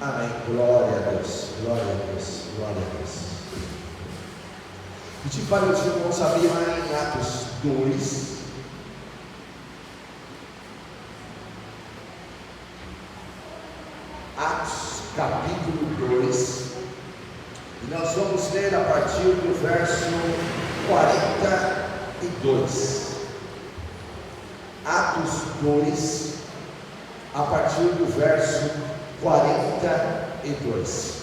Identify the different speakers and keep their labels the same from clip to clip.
Speaker 1: Amém. Glória a Deus, glória a Deus, glória a Deus. Pedi para os irmãos abrir lá em Atos 2. Atos capítulo 2. E nós vamos ler a partir do verso 42. Atos 2, a partir do verso 42.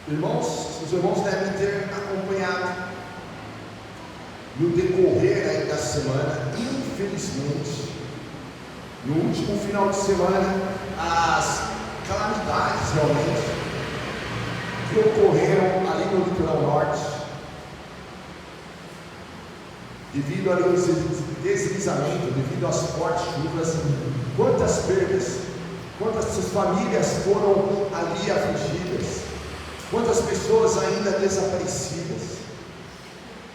Speaker 1: Irmãos, os irmãos devem ter acompanhado no decorrer aí da semana, infelizmente, no último final de semana, as calamidades realmente que ocorreram ali no litoral norte, devido ali ao deslizamento, devido às fortes chuvas. Quantas perdas, quantas famílias foram ali afligidas, quantas pessoas ainda desaparecidas.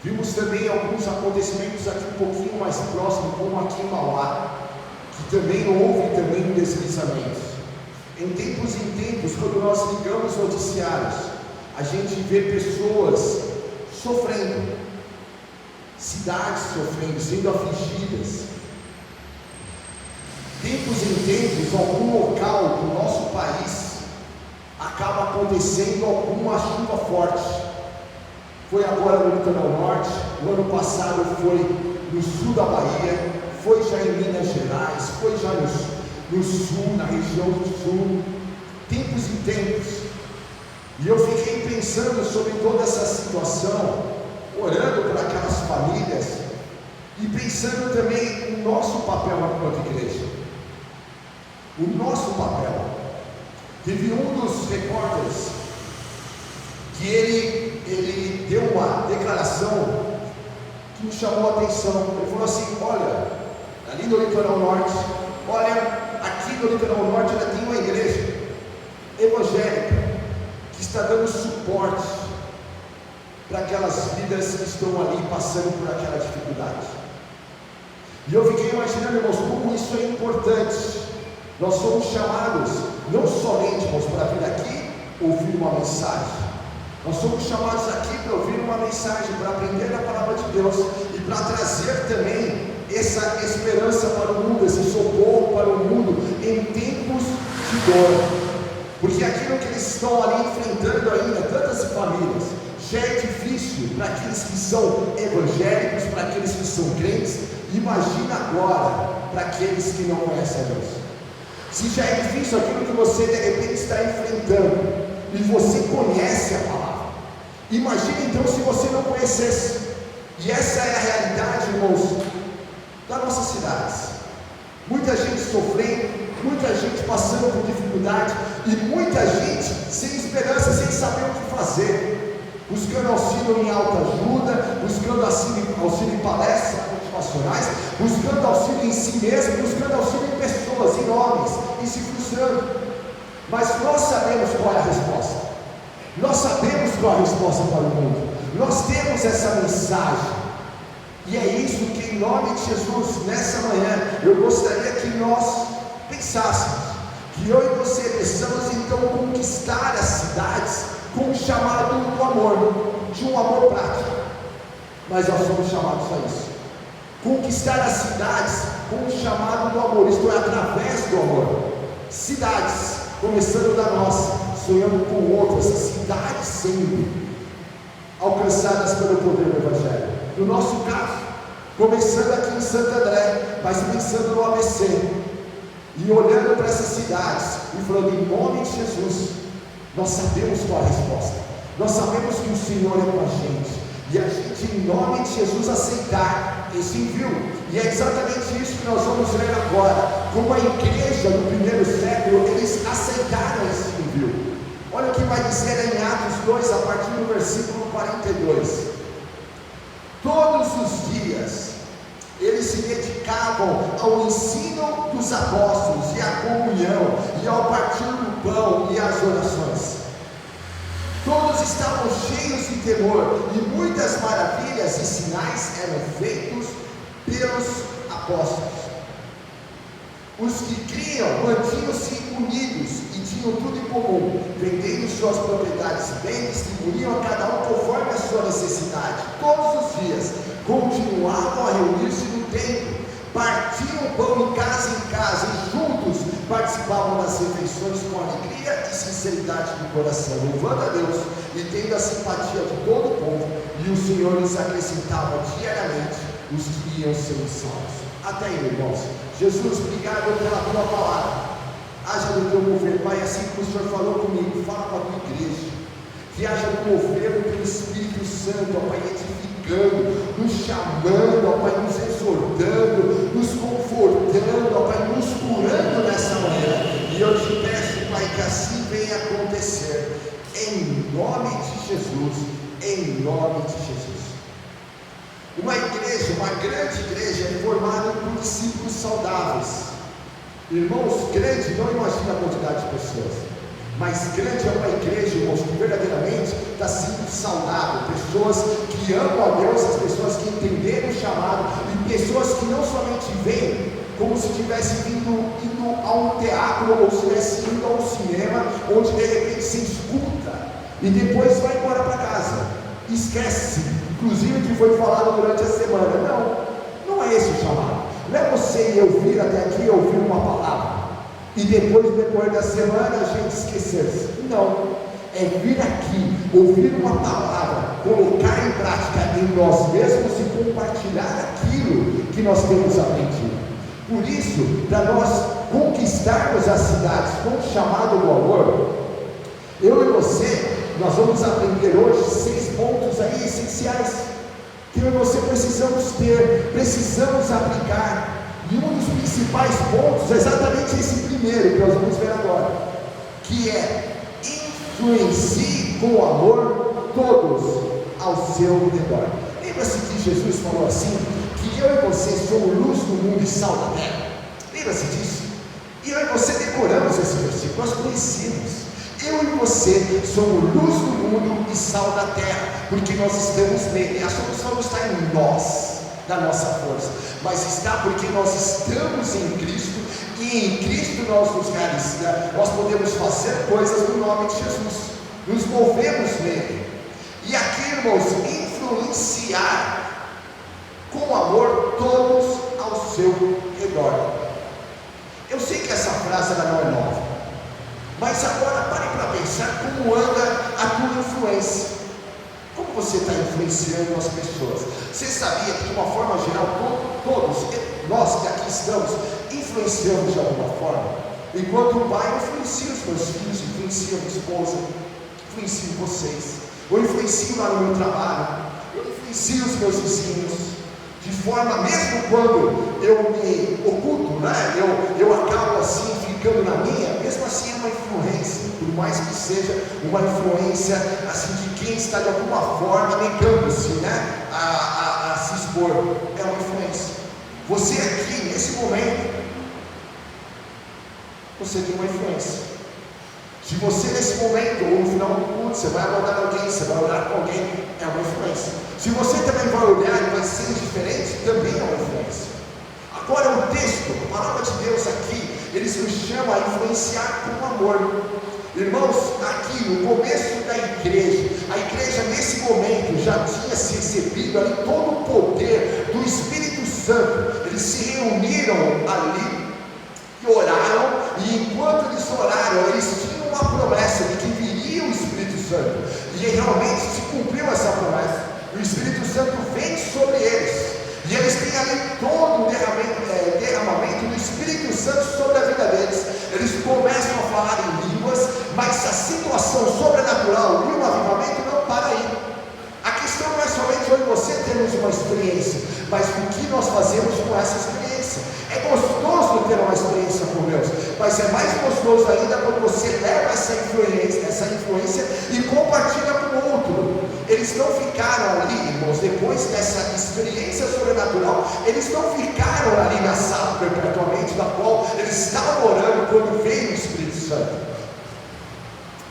Speaker 1: Vimos também alguns acontecimentos aqui um pouquinho mais próximo, como aqui em Mauá, que também houve também um deslizamento. Em tempos, quando nós ligamos noticiários, a gente vê pessoas sofrendo, cidades sofrendo, sendo afligidas. Tempos em tempos, algum local do nosso país acaba acontecendo alguma chuva forte. Foi agora no litoral norte, o ano passado foi no sul da Bahia, foi já em Minas Gerais, foi já no sul, na região do sul, tempos e tempos. E eu fiquei pensando sobre toda essa situação, orando por aquelas famílias e pensando também no nosso papel enquanto igreja. O nosso papel. Teve um dos repórteres que ele deu uma declaração que me chamou a atenção. Ele falou assim: olha, ali no litoral norte, olha, aqui no litoral norte ainda tem uma igreja evangélica que está dando suporte para aquelas vidas que estão ali passando por aquela dificuldade. E eu fiquei imaginando, irmãos, como isso é importante. Nós somos chamados não somente, irmãos, para vir aqui ouvir uma mensagem. Nós somos chamados aqui para ouvir uma mensagem, para aprender a palavra de Deus e para trazer também essa esperança para o mundo, esse socorro para o mundo em tempos de dor. Porque aquilo que eles estão ali enfrentando ainda, tantas famílias, já é difícil para aqueles que são evangélicos, para aqueles que são crentes. Imagina agora para aqueles que não conhecem a Deus. Se já é difícil aquilo que você de repente está enfrentando e você conhece a palavra, imagina então se você não conhecesse. E essa é a realidade, irmãos, das nossas cidades. Muita gente sofrendo, muita gente passando por dificuldade e muita gente sem esperança, sem saber o que fazer, buscando auxílio em autoajuda, buscando auxílio em palestras motivacionais, buscando auxílio em si mesmo, buscando auxílio em pessoas, em homens, e se frustrando. Mas nós sabemos qual é a resposta. Nós sabemos qual é a resposta para o mundo. Nós temos essa mensagem. E é isso que, em nome de Jesus, nessa manhã, eu gostaria que nós pensássemos, que eu e você precisamos então conquistar as cidades com o chamado do amor, de um amor prático. Mas nós somos chamados a isso. Conquistar as cidades com o chamado do amor, isto é, através do amor. Cidades, começando da nossa, sonhando com outras cidades sempre alcançadas pelo poder do Evangelho. No nosso caso, começando aqui em Santo André, mas pensando no ABC, e olhando para essas cidades e falando: em nome de Jesus, nós sabemos qual é a resposta, nós sabemos que o Senhor é com a gente, e a gente, em nome de Jesus, aceitar esse envio. E é exatamente isso que nós vamos ler agora. Como a igreja do primeiro século, eles aceitaram esse envio. Olha o que vai dizer em Atos 2, a partir do versículo 42. Todos os dias eles eles se dedicavam ao ensino dos apóstolos, e à comunhão, e ao partir do pão, e às orações. Todos estavam cheios de temor, e muitas maravilhas e sinais eram feitos pelos apóstolos. Os que criam mantinham-se unidos e tinham tudo em comum, vendendo suas propriedades e bens, distribuíam a cada um conforme a sua necessidade. Todos os dias continuavam a reunir-se no templo, partiam o pão em casa e juntos participavam das refeições com alegria e sinceridade do coração, louvando a Deus e tendo a simpatia de todo o povo, e o Senhor lhes acrescentava diariamente os que iam sendo salvos. Até aí, irmãos. Jesus, obrigado pela tua palavra. Haja no teu mover, Pai, assim como o Senhor falou comigo, fala com a tua igreja, que haja no mover pelo Espírito Santo, ó Pai, edificando, nos chamando, ó Pai, nos exortando, nos confortando, ó Pai, nos curando nessa manhã. E eu te peço, Pai, que assim venha acontecer, em nome de Jesus, em nome de Jesus. Uma igreja, uma grande igreja, é formada por discípulos saudáveis. Irmãos, grande, não imagina a quantidade de pessoas, mas grande é uma igreja, irmãos, que verdadeiramente está sendo saudável. Pessoas que amam a Deus, as pessoas que entenderam o chamado, e pessoas que não somente vêm como se estivesse indo a um teatro, ou se estivesse indo a um cinema, onde de repente se escuta e depois vai embora para casa, esquece, inclusive, o que foi falado durante a semana. Não é esse o chamado. Não é você ir ouvir até aqui e ouvir uma palavra e depois da semana a gente esquecer. Não, é vir aqui, ouvir uma palavra, colocar em prática em nós mesmos e compartilhar aquilo que nós temos aprendido. Por isso, para nós conquistarmos as cidades com o chamado do amor, eu e você, nós vamos aprender hoje 6 pontos aí essenciais que eu e você precisamos ter, precisamos aplicar. E um dos principais pontos é exatamente esse primeiro que nós vamos ver agora, que é: influencie com amor todos ao seu redor. Lembra-se que Jesus falou assim, que eu e você somos luz do mundo e sal da terra? Lembra-se disso? E eu e você decoramos esse versículo, nós conhecemos. Eu e você somos luz do mundo e sal da terra, porque nós estamos nele. A solução não está em nós, da nossa força, mas está porque nós estamos em Cristo, e em Cristo nós podemos fazer coisas no nome de Jesus, nos movemos nele. E aqui, irmãos, influenciar com amor todos ao seu redor. Eu sei que essa frase ela não é nova, mas agora pare para pensar como anda a tua influência. Como você está influenciando as pessoas? Você sabia que, de uma forma geral, todos nós que aqui estamos influenciamos de alguma forma? Enquanto o pai influencia os meus filhos, influencia a minha esposa, influencio vocês, eu influencio lá no meu trabalho, eu influencio os meus vizinhos, de forma, mesmo quando eu me oculto, eu acabo assim ficando na minha, mesmo assim é uma influência, por mais que seja uma influência assim de quem está de alguma forma negando-se, a se expor. É uma influência. Você aqui, nesse momento, você tem uma influência. Se você nesse momento, ou no final do culto, você vai abordar alguém, você vai orar com alguém, é uma influência. Se você também vai olhar e vai ser indiferente, também é uma influência. Agora o texto, a palavra de Deus aqui, eles nos chamam a influenciar com amor. Irmãos, aqui no começo da igreja, a igreja nesse momento já tinha se recebido ali todo o poder do Espírito Santo. Eles se reuniram ali e oraram, e enquanto eles oraram, eles tinham uma promessa de que viria o Espírito Santo, e realmente se cumpriu essa promessa. O Espírito Santo vem sobre eles, e eles têm ali todo o derramamento do Espírito Santo sobre a vida deles. Eles começam a falar em línguas, mas a situação sobrenatural e o avivamento não para aí. A questão não é somente eu e você termos uma experiência, mas o que nós fazemos com essa experiência. É gostoso ter uma experiência com Deus, mas é mais gostoso ainda quando você leva essa influência e compartilha com o outro. Eles eles não ficaram ali, irmãos, depois dessa experiência sobrenatural, eles não ficaram ali na sala perpetuamente, da qual eles estavam orando quando veio o Espírito Santo.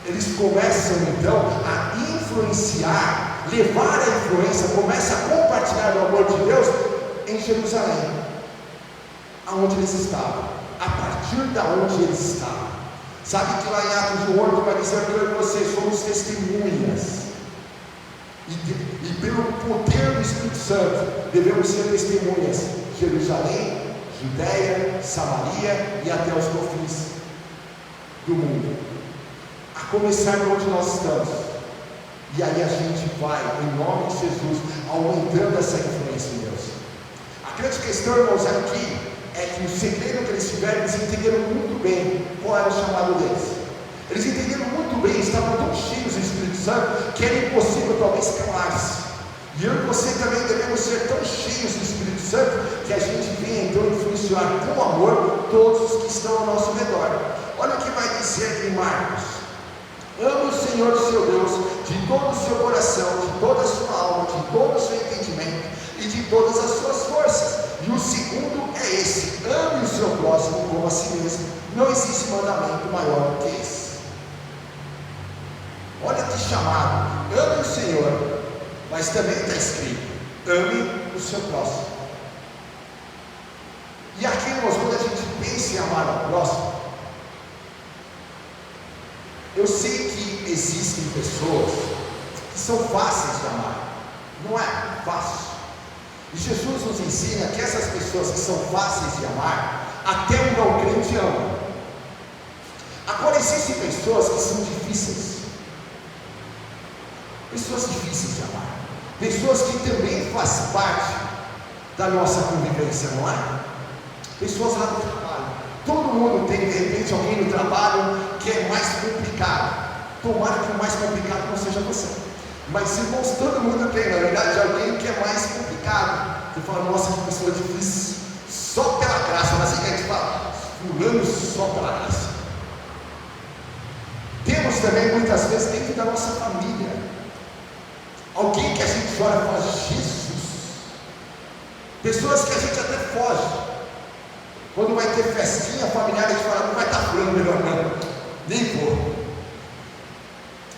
Speaker 1: Eles começam então a influenciar, levar a influência, começam a compartilhar o amor de Deus em Jerusalém, aonde eles estavam, a partir da onde eles estavam. Sabe que lá em Atos 8 vai dizer que eu e vocês somos testemunhas, e pelo poder do Espírito Santo devemos ser testemunhas. Jerusalém, Judeia, Samaria e até os confins do mundo, a começar de onde nós estamos. E aí a gente vai, em nome de Jesus, aumentando essa influência em Deus. A grande questão, irmãos, aqui é que o segredo que eles tiveram, eles entenderam muito bem qual era o chamado deles. Eles entenderam muito bem, estavam tão cheios do Espírito Santo que era impossível talvez calar-se. E eu e você também devemos ser tão cheios do Espírito Santo que a gente venha então influenciar com amor todos os que estão ao nosso redor. Olha o que vai dizer em Marcos: ame o Senhor seu Deus de todo o seu coração, de toda a sua alma, de todo o seu entendimento e de todas as suas forças. E o segundo é esse: ame o seu próximo como a si mesmo. Não existe mandamento maior do que esse. Olha que chamado: ame o Senhor, mas também está escrito: ame o seu próximo. E aqui, irmãos, quando a gente pensa em amar ao próximo, eu sei que existem pessoas que são fáceis de amar, não é fácil. E Jesus nos ensina que essas pessoas que são fáceis de amar, até um não crente ama. Agora, existem pessoas que são difíceis, pessoas difíceis de amar, pessoas que também fazem parte da nossa convivência, não é? Pessoas lá do trabalho. Todo mundo tem, de repente, alguém no trabalho que é mais complicado. Tomara que o mais complicado não seja você. Mas, irmãos, todo mundo tem, na verdade, alguém que é mais complicado. Você fala: nossa, que pessoa difícil, só pela graça. Mas assim que a gente fala: fulano só pela graça. Temos também, muitas vezes, dentro da nossa família, alguém que a gente olha e fala: Jesus. Pessoas que a gente até foge. Quando vai ter festinha familiar, a gente fala: não vai estar fulano, melhor não, nem vou.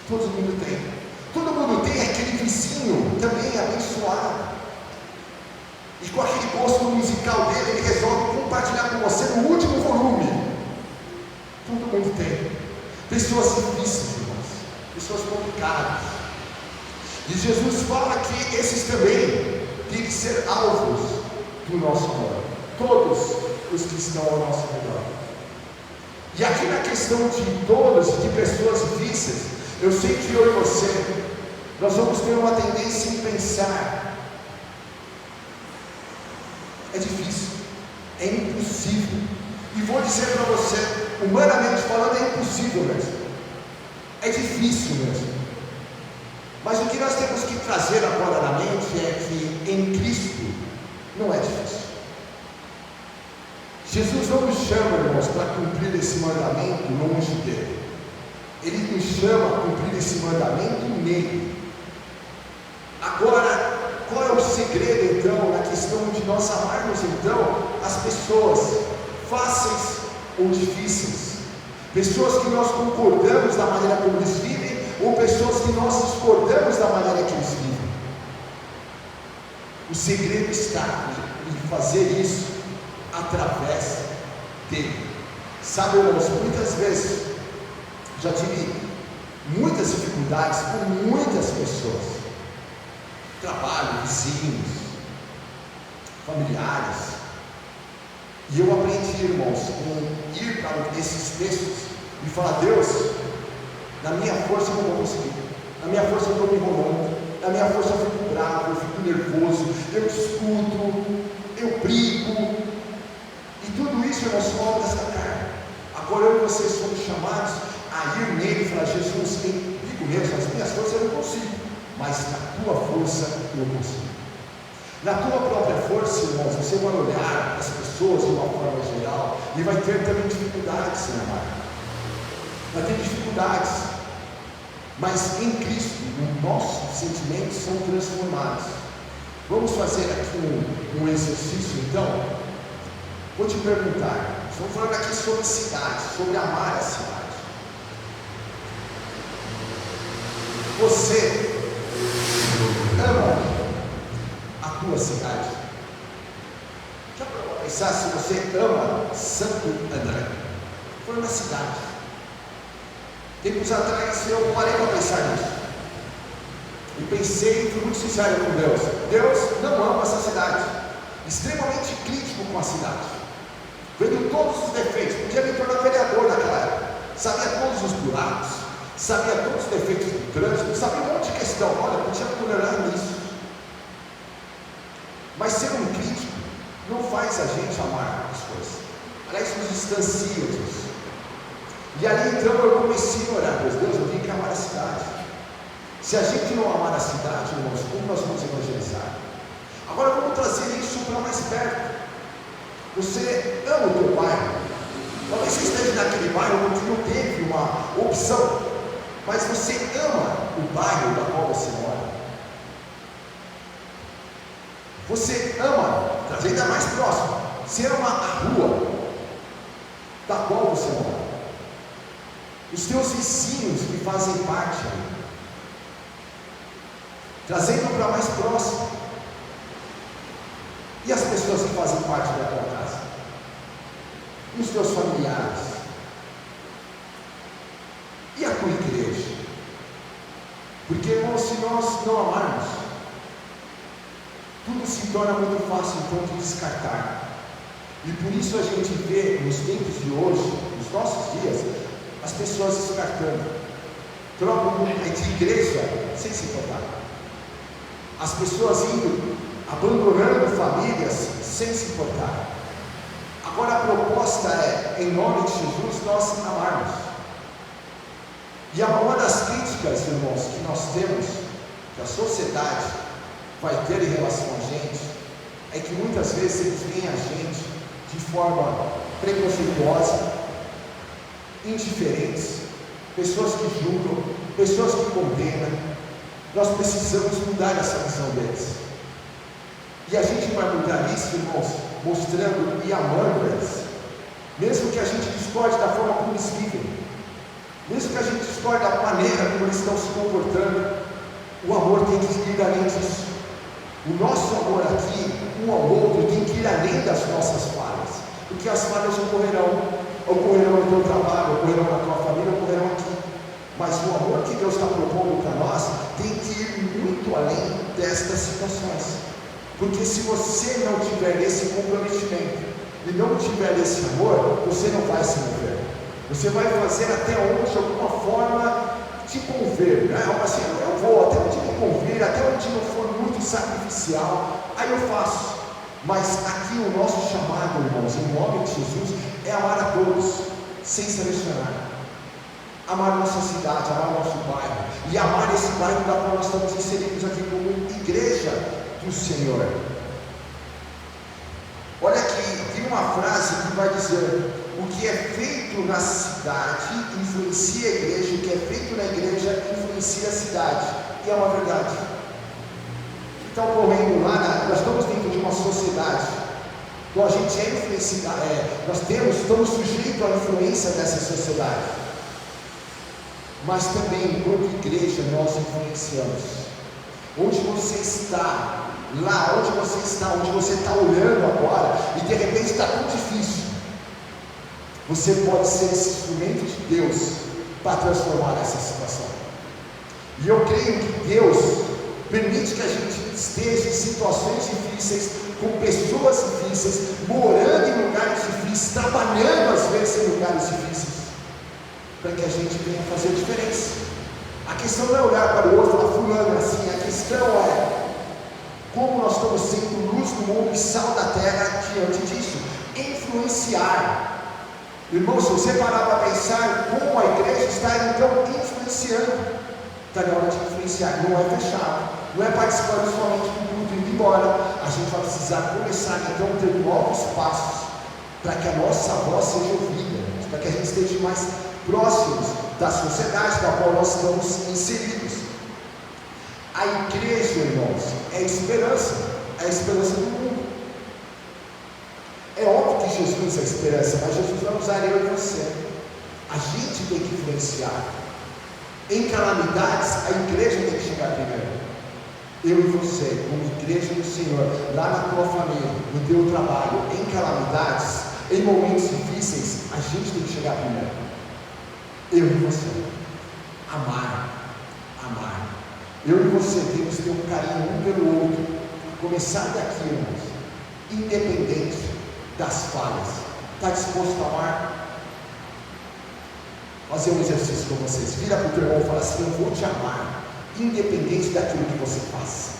Speaker 1: Todo mundo tem. Todo mundo tem aquele vizinho também abençoado, e com aquele gosto musical dele, ele resolve compartilhar com você no último volume. Todo mundo tem. Pessoas difíceis, irmãos, pessoas complicadas. E Jesus fala que esses também têm que ser alvos do nosso amor. Todos os que estão ao nosso redor. E aqui na questão de todos, de pessoas difíceis, eu sei que eu e você, nós vamos ter uma tendência em pensar: é difícil, é impossível. E vou dizer para você, humanamente falando, é impossível mesmo, é difícil mesmo. Mas o que nós temos que trazer agora na mente é que em Cristo não é difícil. Jesus não nos chama, irmãos, para cumprir esse mandamento longe dele. Ele nos chama a cumprir esse mandamento nele. Agora, qual é o segredo então na questão de nós amarmos então as pessoas fáceis ou difíceis? Pessoas que nós concordamos da maneira como eles vivem, ou pessoas que nós discordamos da maneira que eles vivem? O segredo está em fazer isso através dele. Sabe, irmãos, muitas vezes já tive muitas dificuldades com muitas pessoas, trabalho, vizinhos, familiares, e eu aprendi, irmãos, com ir para esses textos e falar: Deus, na minha força eu não vou conseguir, na minha força eu estou me enrolando, na minha força eu fico bravo, eu fico nervoso, eu discuto, eu brigo, e tudo isso, irmãos, são obras da carne. Agora eu e vocês somos chamados a ir nele e falar: Jesus, digo mesmo, as minhas forças eu não consigo, mas na tua força eu consigo. Na tua própria força, irmãos, você vai olhar as pessoas de uma forma geral e vai ter também dificuldades, né, amado? Vai ter dificuldades. Mas em Cristo, nossos sentimentos são transformados. Vamos fazer aqui um exercício então? Vou te perguntar, estamos falando aqui sobre cidade, sobre amar a cidade. Você ama a tua cidade? Já parou para pensar se você ama Santo André? Foi uma cidade. Tempos atrás eu parei para pensar nisso. E pensei e fui muito sincero com Deus. Deus não ama essa cidade. Extremamente crítico com a cidade. Vendo todos os defeitos. Podia me tornar vereador naquela época. Sabia todos os buracos. Sabia todos os defeitos do trânsito. Sabia um monte de questão. Olha, podia melhorar nisso. Mas ser um crítico não faz a gente amar as coisas. Aliás, nos distancia disso. E ali então eu comecei a orar, Deus, eu tenho que amar a cidade. Se a gente não amar a cidade, irmãos, como nós vamos evangelizar? Agora vamos trazer isso para mais perto. Você ama o teu bairro? Talvez você esteja naquele bairro onde não teve uma opção, mas você ama o bairro da qual você mora. Você ama, ainda mais próximo, você ama a rua da qual você mora. Os teus vizinhos que fazem parte, trazendo para mais próximo, e as pessoas que fazem parte da tua casa, e os teus familiares, e a tua igreja, porque irmãos, se nós não amarmos, tudo se torna muito fácil então de descartar, e por isso a gente vê nos tempos de hoje, nos nossos dias, as pessoas descartando, trocam de igreja sem se importar, as pessoas indo, abandonando famílias sem se importar. Agora a proposta é, em nome de Jesus, nós amarmos. E uma das críticas, irmãos, que nós temos, que a sociedade vai ter em relação a gente, é que muitas vezes eles veem a gente de forma preconceituosa, indiferentes, pessoas que julgam, pessoas que condenam. Nós precisamos mudar essa visão deles, e a gente vai mudar isso, irmãos, mostrando e amando eles, mesmo que a gente discorde da forma como eles vivem, mesmo que a gente discorde da maneira como eles estão se comportando. O amor tem que ir além disso. O nosso amor aqui, um ao outro, tem que ir além das nossas falhas, porque as falhas ocorrerão no teu trabalho, ocorrerão na tua família, ocorrerão aqui. Mas o amor que Deus está propondo para nós tem que ir muito além destas situações. Porque se você não tiver esse comprometimento e não tiver esse amor, você não vai se mover. Você vai fazer até onde, de alguma forma, te conver, né? Assim, eu vou até onde me conver, até onde não for muito sacrificial, aí eu faço. Mas aqui o nosso chamado, irmãos, em nome de Jesus, é amar a todos, sem selecionar. Amar nossa cidade, amar nosso bairro, e amar esse bairro da qual nós estamos inseridos aqui como igreja do Senhor. Olha aqui, tem uma frase que vai dizer: o que é feito na cidade influencia a igreja, o que é feito na igreja influencia a cidade. E é uma verdade. Então, correndo lá, nós estamos dentro de uma sociedade, então a gente é influenciado, estamos sujeitos à influência dessa sociedade, mas também, enquanto igreja, nós influenciamos. Onde você está, lá onde você está olhando agora, e de repente está tão difícil, você pode ser esse instrumento de Deus para transformar essa situação. E eu creio que Deus permite que a gente esteja em situações difíceis, com pessoas difíceis, morando em lugares difíceis, trabalhando às vezes em lugares difíceis, para que a gente venha fazer diferença. A questão não é olhar para o outro e falar: fulano é assim. A questão é como nós estamos sendo luz do mundo e sal da terra diante disso. Influenciar. Irmão, se você parar para pensar como a igreja está então influenciando, está na hora de influenciar. Não é fechado, não é participando somente do culto e indo embora. A gente vai precisar começar então a ter novos passos para que a nossa voz seja ouvida, para que a gente esteja mais próximos da sociedade na qual nós estamos inseridos. A igreja, irmãos, é a esperança do mundo. É óbvio que Jesus é a esperança, mas Jesus vai usar eu e você. A gente tem que influenciar. Em calamidades, a igreja tem que chegar primeiro. Eu e você, como igreja do Senhor, lá na tua família, no teu trabalho, em calamidades, em momentos difíceis, a gente tem que chegar primeiro. Eu e você. Amar. Eu e você temos que ter um carinho um pelo outro. Começar daqui, irmãos. Independente das falhas. Está disposto a amar? Fazer um exercício com vocês. Vira para o teu irmão e fala assim: eu vou te amar, independente daquilo que você faça.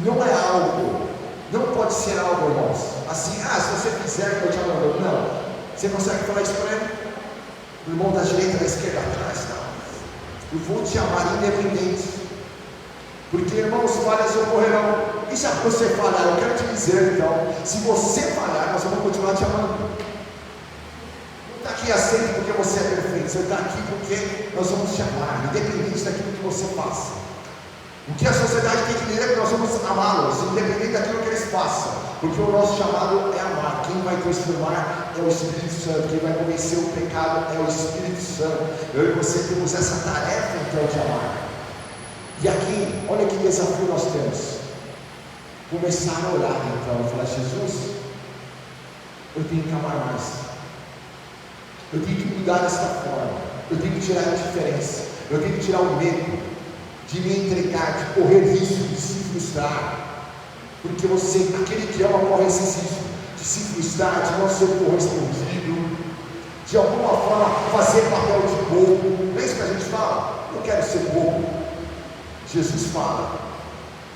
Speaker 1: Não é algo, não pode ser algo, irmãos, assim, se você fizer, eu te amo. Não. Você consegue falar isso para ele? O irmão da direita, da esquerda, atrás, tá? Eu vou te amar independente. Porque, irmãos, falhas ocorrerão. E se você falhar, eu quero te dizer, então, se você falhar, nós vamos continuar te amando. Não está aqui aceito porque você é perfeito. Você está aqui porque nós vamos te amar, independente daquilo que você faça. O que a sociedade tem que entender é que nós vamos amá-los, independente daquilo que eles façam. Porque o nosso chamado é amar. Quem vai transformar é o Espírito Santo. Quem vai convencer o pecado é o Espírito Santo. Eu e você temos essa tarefa, então, de amar. E aqui, olha que desafio nós temos. Começar a orar, então, e falar: Jesus, eu tenho que amar mais. Eu tenho que mudar dessa forma. Eu tenho que tirar a indiferença. Eu tenho que tirar o medo de me entregar, de correr risco, de se frustrar. Porque você, aquele que ama, corre esse risco de se frustrar, de não ser correspondido, de alguma forma fazer papel de bobo. Não é isso que a gente fala? Eu quero ser bobo. Jesus fala: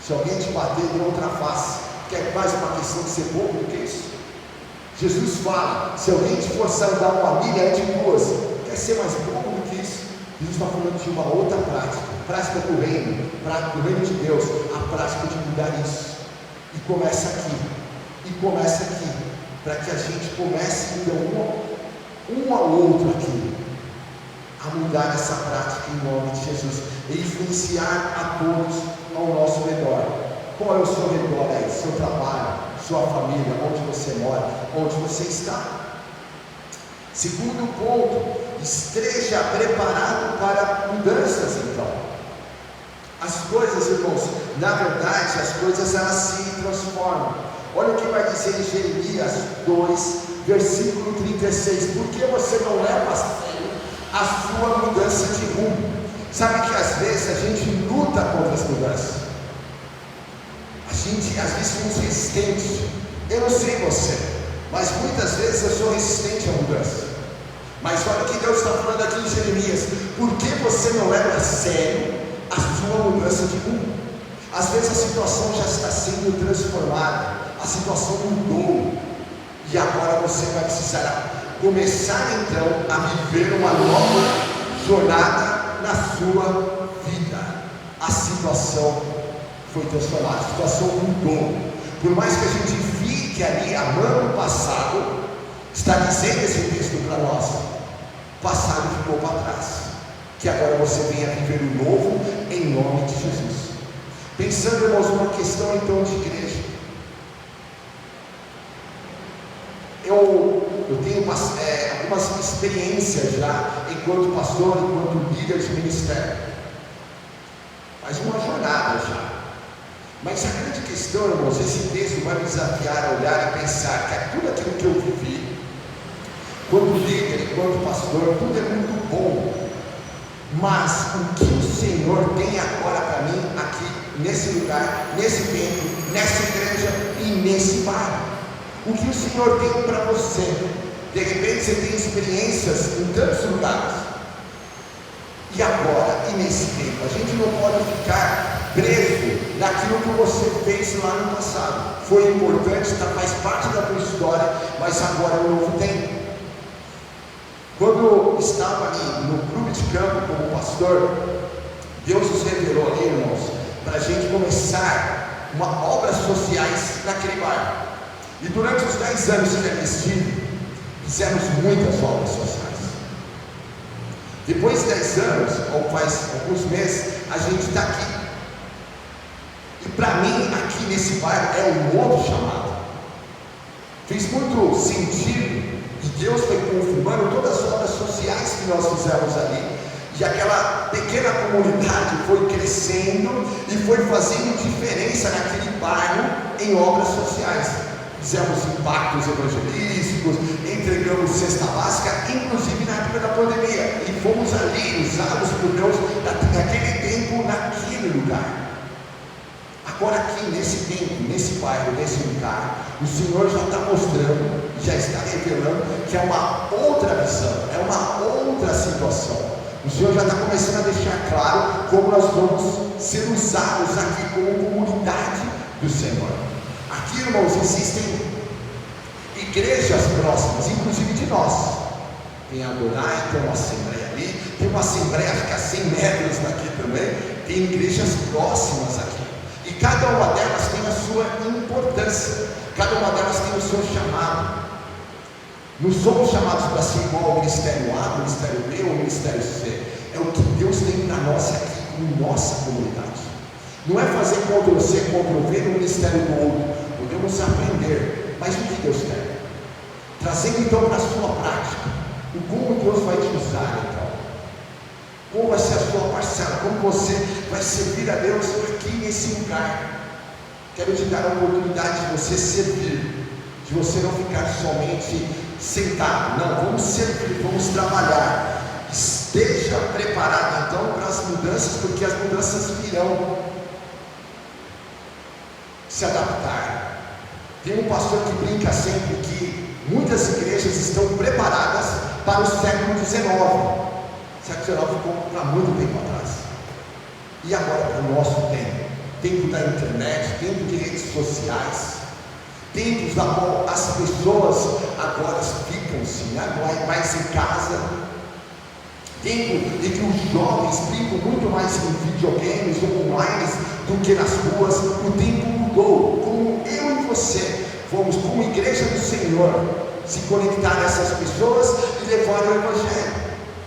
Speaker 1: se alguém te bater, dê outra face. Quer mais uma questão de ser bobo do que isso? Jesus fala: se alguém te forçar a dar uma milha, ande duas. Quer ser mais bobo do que isso? Jesus está falando de uma outra prática do reino de Deus, a prática de mudar isso. E começa aqui, para que a gente comece então um ao outro aqui, a mudar essa prática em nome de Jesus, e influenciar a todos ao nosso redor. Qual é o seu redor aí? Seu trabalho, sua família, onde você mora, onde você está. Segundo ponto, esteja preparado para mudanças, então. As coisas, irmãos, na verdade, as coisas elas se transformam. Olha o que vai dizer em Jeremias 2, versículo 36. Por que você não leva a sério a sua mudança de rumo? Sabe que às vezes a gente luta contra as mudanças. A gente às vezes somos resistentes. Eu não sei você, mas muitas vezes eu sou resistente à mudança. Mas olha o que Deus está falando aqui em Jeremias: por que você não leva a sério a sua mudança de rumo? Às vezes a situação já está sendo transformada, a situação mudou, e agora você vai precisar começar então a viver uma nova jornada na sua vida. A situação foi transformada, a situação mudou. Por mais que a gente fique ali amando o passado, está dizendo esse texto para nós: o passado ficou para trás, que agora você venha viver o novo em nome de Jesus. Pensando, irmãos, numa questão então de igreja, eu tenho algumas experiências já enquanto pastor, enquanto líder de ministério, faz uma jornada já. Mas a grande questão, irmãos, esse texto vai me desafiar a olhar e pensar que tudo aquilo que eu vivi, quanto líder, enquanto pastor, tudo é muito bom. Mas o que o Senhor tem agora para mim aqui, nesse lugar, nesse tempo, nessa igreja e nesse bairro? O que o Senhor tem para você? De repente você tem experiências em tantos lugares. E agora, e nesse tempo, a gente não pode ficar preso naquilo que você fez lá no passado. Foi importante, faz parte da tua história, mas agora é um novo tempo. Quando eu estava ali no clube de campo como pastor, Deus nos revelou ali, irmãos, para a gente começar obras sociais naquele bairro. E durante os 10 anos que ali estive, fizemos muitas obras sociais. Depois de 10 anos, ou faz alguns meses, a gente está aqui. E para mim, aqui nesse bairro, é um novo chamado. Fez muito sentido, e Deus foi confirmando todas as obras sociais que nós fizemos ali. E aquela pequena comunidade foi crescendo e foi fazendo diferença naquele bairro em obras sociais. Fizemos impactos evangelísticos, entregamos cesta básica, inclusive na época da pandemia, e fomos ali usados por Deus naquele tempo, naquele lugar. Agora aqui nesse tempo, nesse bairro, nesse lugar, o Senhor já está mostrando, já está revelando que é uma outra visão, é uma outra situação. O Senhor já está começando a deixar claro como nós vamos ser usados aqui como comunidade do Senhor. Aqui, irmãos, existem igrejas próximas, inclusive de nós. Tem a Adonai, tem uma assembleia ali, tem uma assembleia que fica a 100 metros daqui também. Tem igrejas próximas aqui. E cada uma delas tem a sua importância, cada uma delas tem o seu chamado. Não somos chamados para ser igual ao Ministério A, ao Ministério B ou ao Ministério C. É o que Deus tem para nós aqui, como nossa comunidade. Não é fazer Ctrl+C, Ctrl+V no ministério do outro. Podemos aprender, mas o que Deus quer? Trazendo então para a sua prática, o como Deus vai te usar então. Como vai ser a sua parcela, como você vai servir a Deus aqui nesse lugar. Quero te dar a oportunidade de você servir, de você não ficar somente sentado. Não, vamos servir, vamos trabalhar. Esteja preparado então para as mudanças, porque as mudanças virão. Se adaptar. Tem um pastor que brinca sempre que muitas igrejas estão preparadas para o século XIX. O século XIX ficou há muito tempo atrás. E agora para o nosso tempo, tempo da internet, tempo de redes sociais, tempos da qual as pessoas agora ficam-se, né, mais em casa, tempo em que os jovens ficam muito mais em videogames ou online do que nas ruas. O tempo mudou. Como eu e você fomos como igreja do Senhor se conectar a essas pessoas e levar o Evangelho.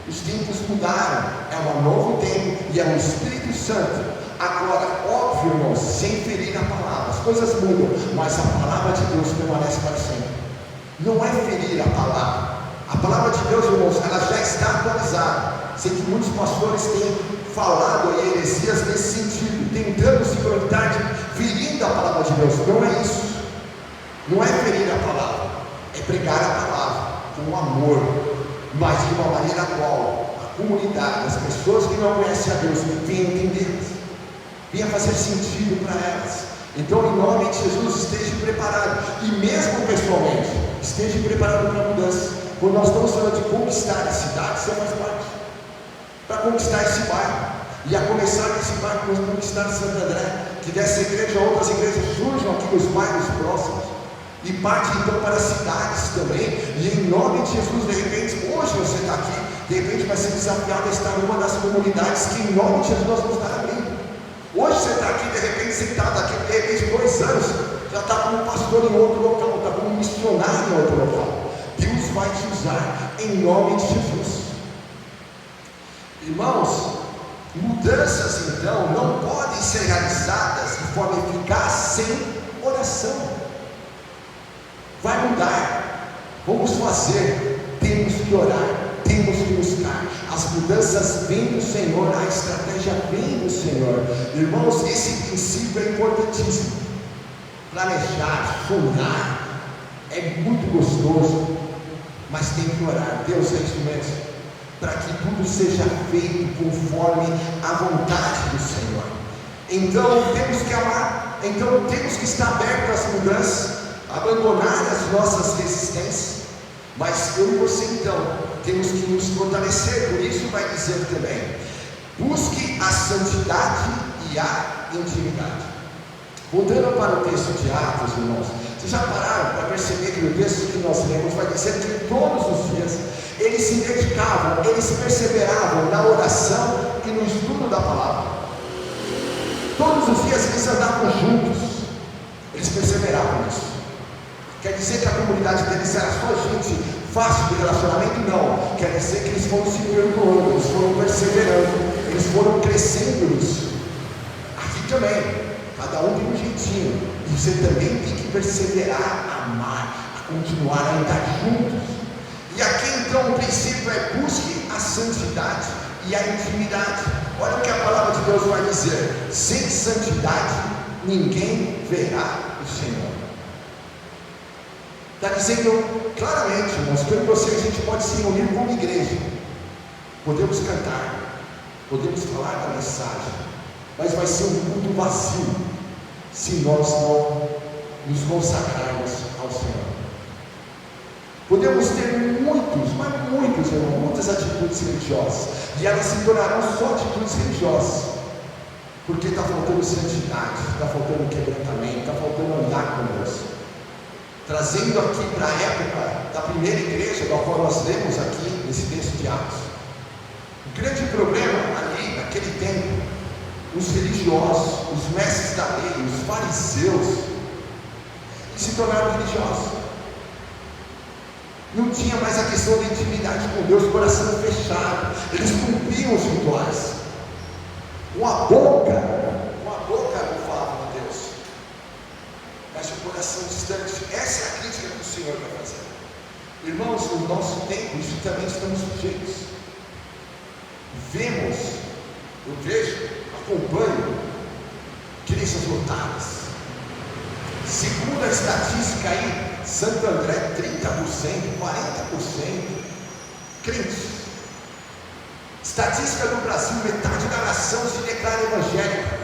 Speaker 1: Os tempos mudaram, é um novo tempo e é o Espírito Santo. Agora, óbvio, irmãos, sem ferir a palavra, as coisas mudam, mas a palavra de Deus permanece para sempre. Não é ferir a palavra. A palavra de Deus, irmãos, ela já está atualizada. Sei que muitos pastores têm falado aí heresias nesse sentido, tentando se conectar, ferindo a palavra de Deus. Não é isso. Não é ferir a palavra, é pregar a palavra com amor, mas de uma maneira qual a comunidade, as pessoas que não conhecem a Deus, venham entendê-las, venha fazer sentido para elas. Então, em nome de Jesus, esteja preparado, e mesmo pessoalmente, esteja preparado para a mudança. Quando nós estamos falando de conquistar a cidade, você faz parte, para conquistar esse bairro, e a começar nesse bairro, nós conquistar Santo André, que dessa igreja, outras igrejas surjam aqui nos bairros próximos, e parte então para as cidades também, e em nome de Jesus, de repente, hoje você está aqui, de repente vai ser desafiado a estar numa das comunidades que em nome de Jesus nós vamos estar abrindo. Hoje você está aqui, de repente sentado aqui, de repente 2 anos, já está como pastor em outro local, está como missionário em outro local. Deus vai te usar em nome de Jesus. Irmãos, mudanças então não podem ser realizadas de forma eficaz sem oração. Vai mudar, vamos fazer, temos que orar, temos que buscar. As mudanças vêm do Senhor, a estratégia vem do Senhor. Irmãos, esse princípio é importantíssimo. Planejar, sonhar é muito gostoso, mas tem que orar. Deus é instrumento para que tudo seja feito conforme a vontade do Senhor. Então temos que amar, então temos que estar abertos às mudanças, abandonar as nossas resistências, mas eu e você então temos que nos fortalecer. Por isso vai dizer também, busque a santidade e a intimidade. Voltando para o texto de Atos, irmãos, vocês já pararam para perceber que no texto que nós lemos vai dizer que todos os dias eles se dedicavam, eles perseveravam na oração e no estudo da palavra. Todos os dias eles andavam juntos, eles perseveravam nisso. Quer dizer que a comunidade deles era só gente fácil de relacionamento? Não. Quer dizer que eles foram se perdoando, eles foram perseverando, eles foram crescendo nisso. Aqui também, cada um tem um jeitinho, e você também tem que perseverar, a amar, a continuar a andar juntos. E aqui então o princípio é: busque a santidade e a intimidade. Olha o que a palavra de Deus vai dizer: sem santidade ninguém verá o Senhor. Está dizendo claramente, irmãos, que eu e você, a gente pode se reunir como igreja, podemos cantar, podemos falar da mensagem, mas vai ser um culto vazio se nós não nos consagrarmos ao Senhor. Podemos ter muitos, mas muitos, irmãos, muitas atitudes religiosas, e elas se tornarão só atitudes religiosas, porque está faltando santidade, está faltando quebrantamento, está faltando andar com Deus. Trazendo aqui para a época da primeira igreja, da qual nós lemos aqui nesse texto de Atos, o grande problema ali, naquele tempo, os religiosos, os mestres da lei, os fariseus, se tornaram religiosos. Não tinha mais a questão da intimidade com Deus, coração fechado, eles cumpriam os rituais, com a boca não falavam a Deus, mas o coração distante. Essa é a crítica que o Senhor vai fazer. Irmãos, no nosso tempo, isso também estamos sujeitos. Eu vejo, acompanho igrejas lotadas. Segundo a estatística aí, Santo André, 30%, 40% crentes. Estatística do Brasil, metade da nação se declara evangélica.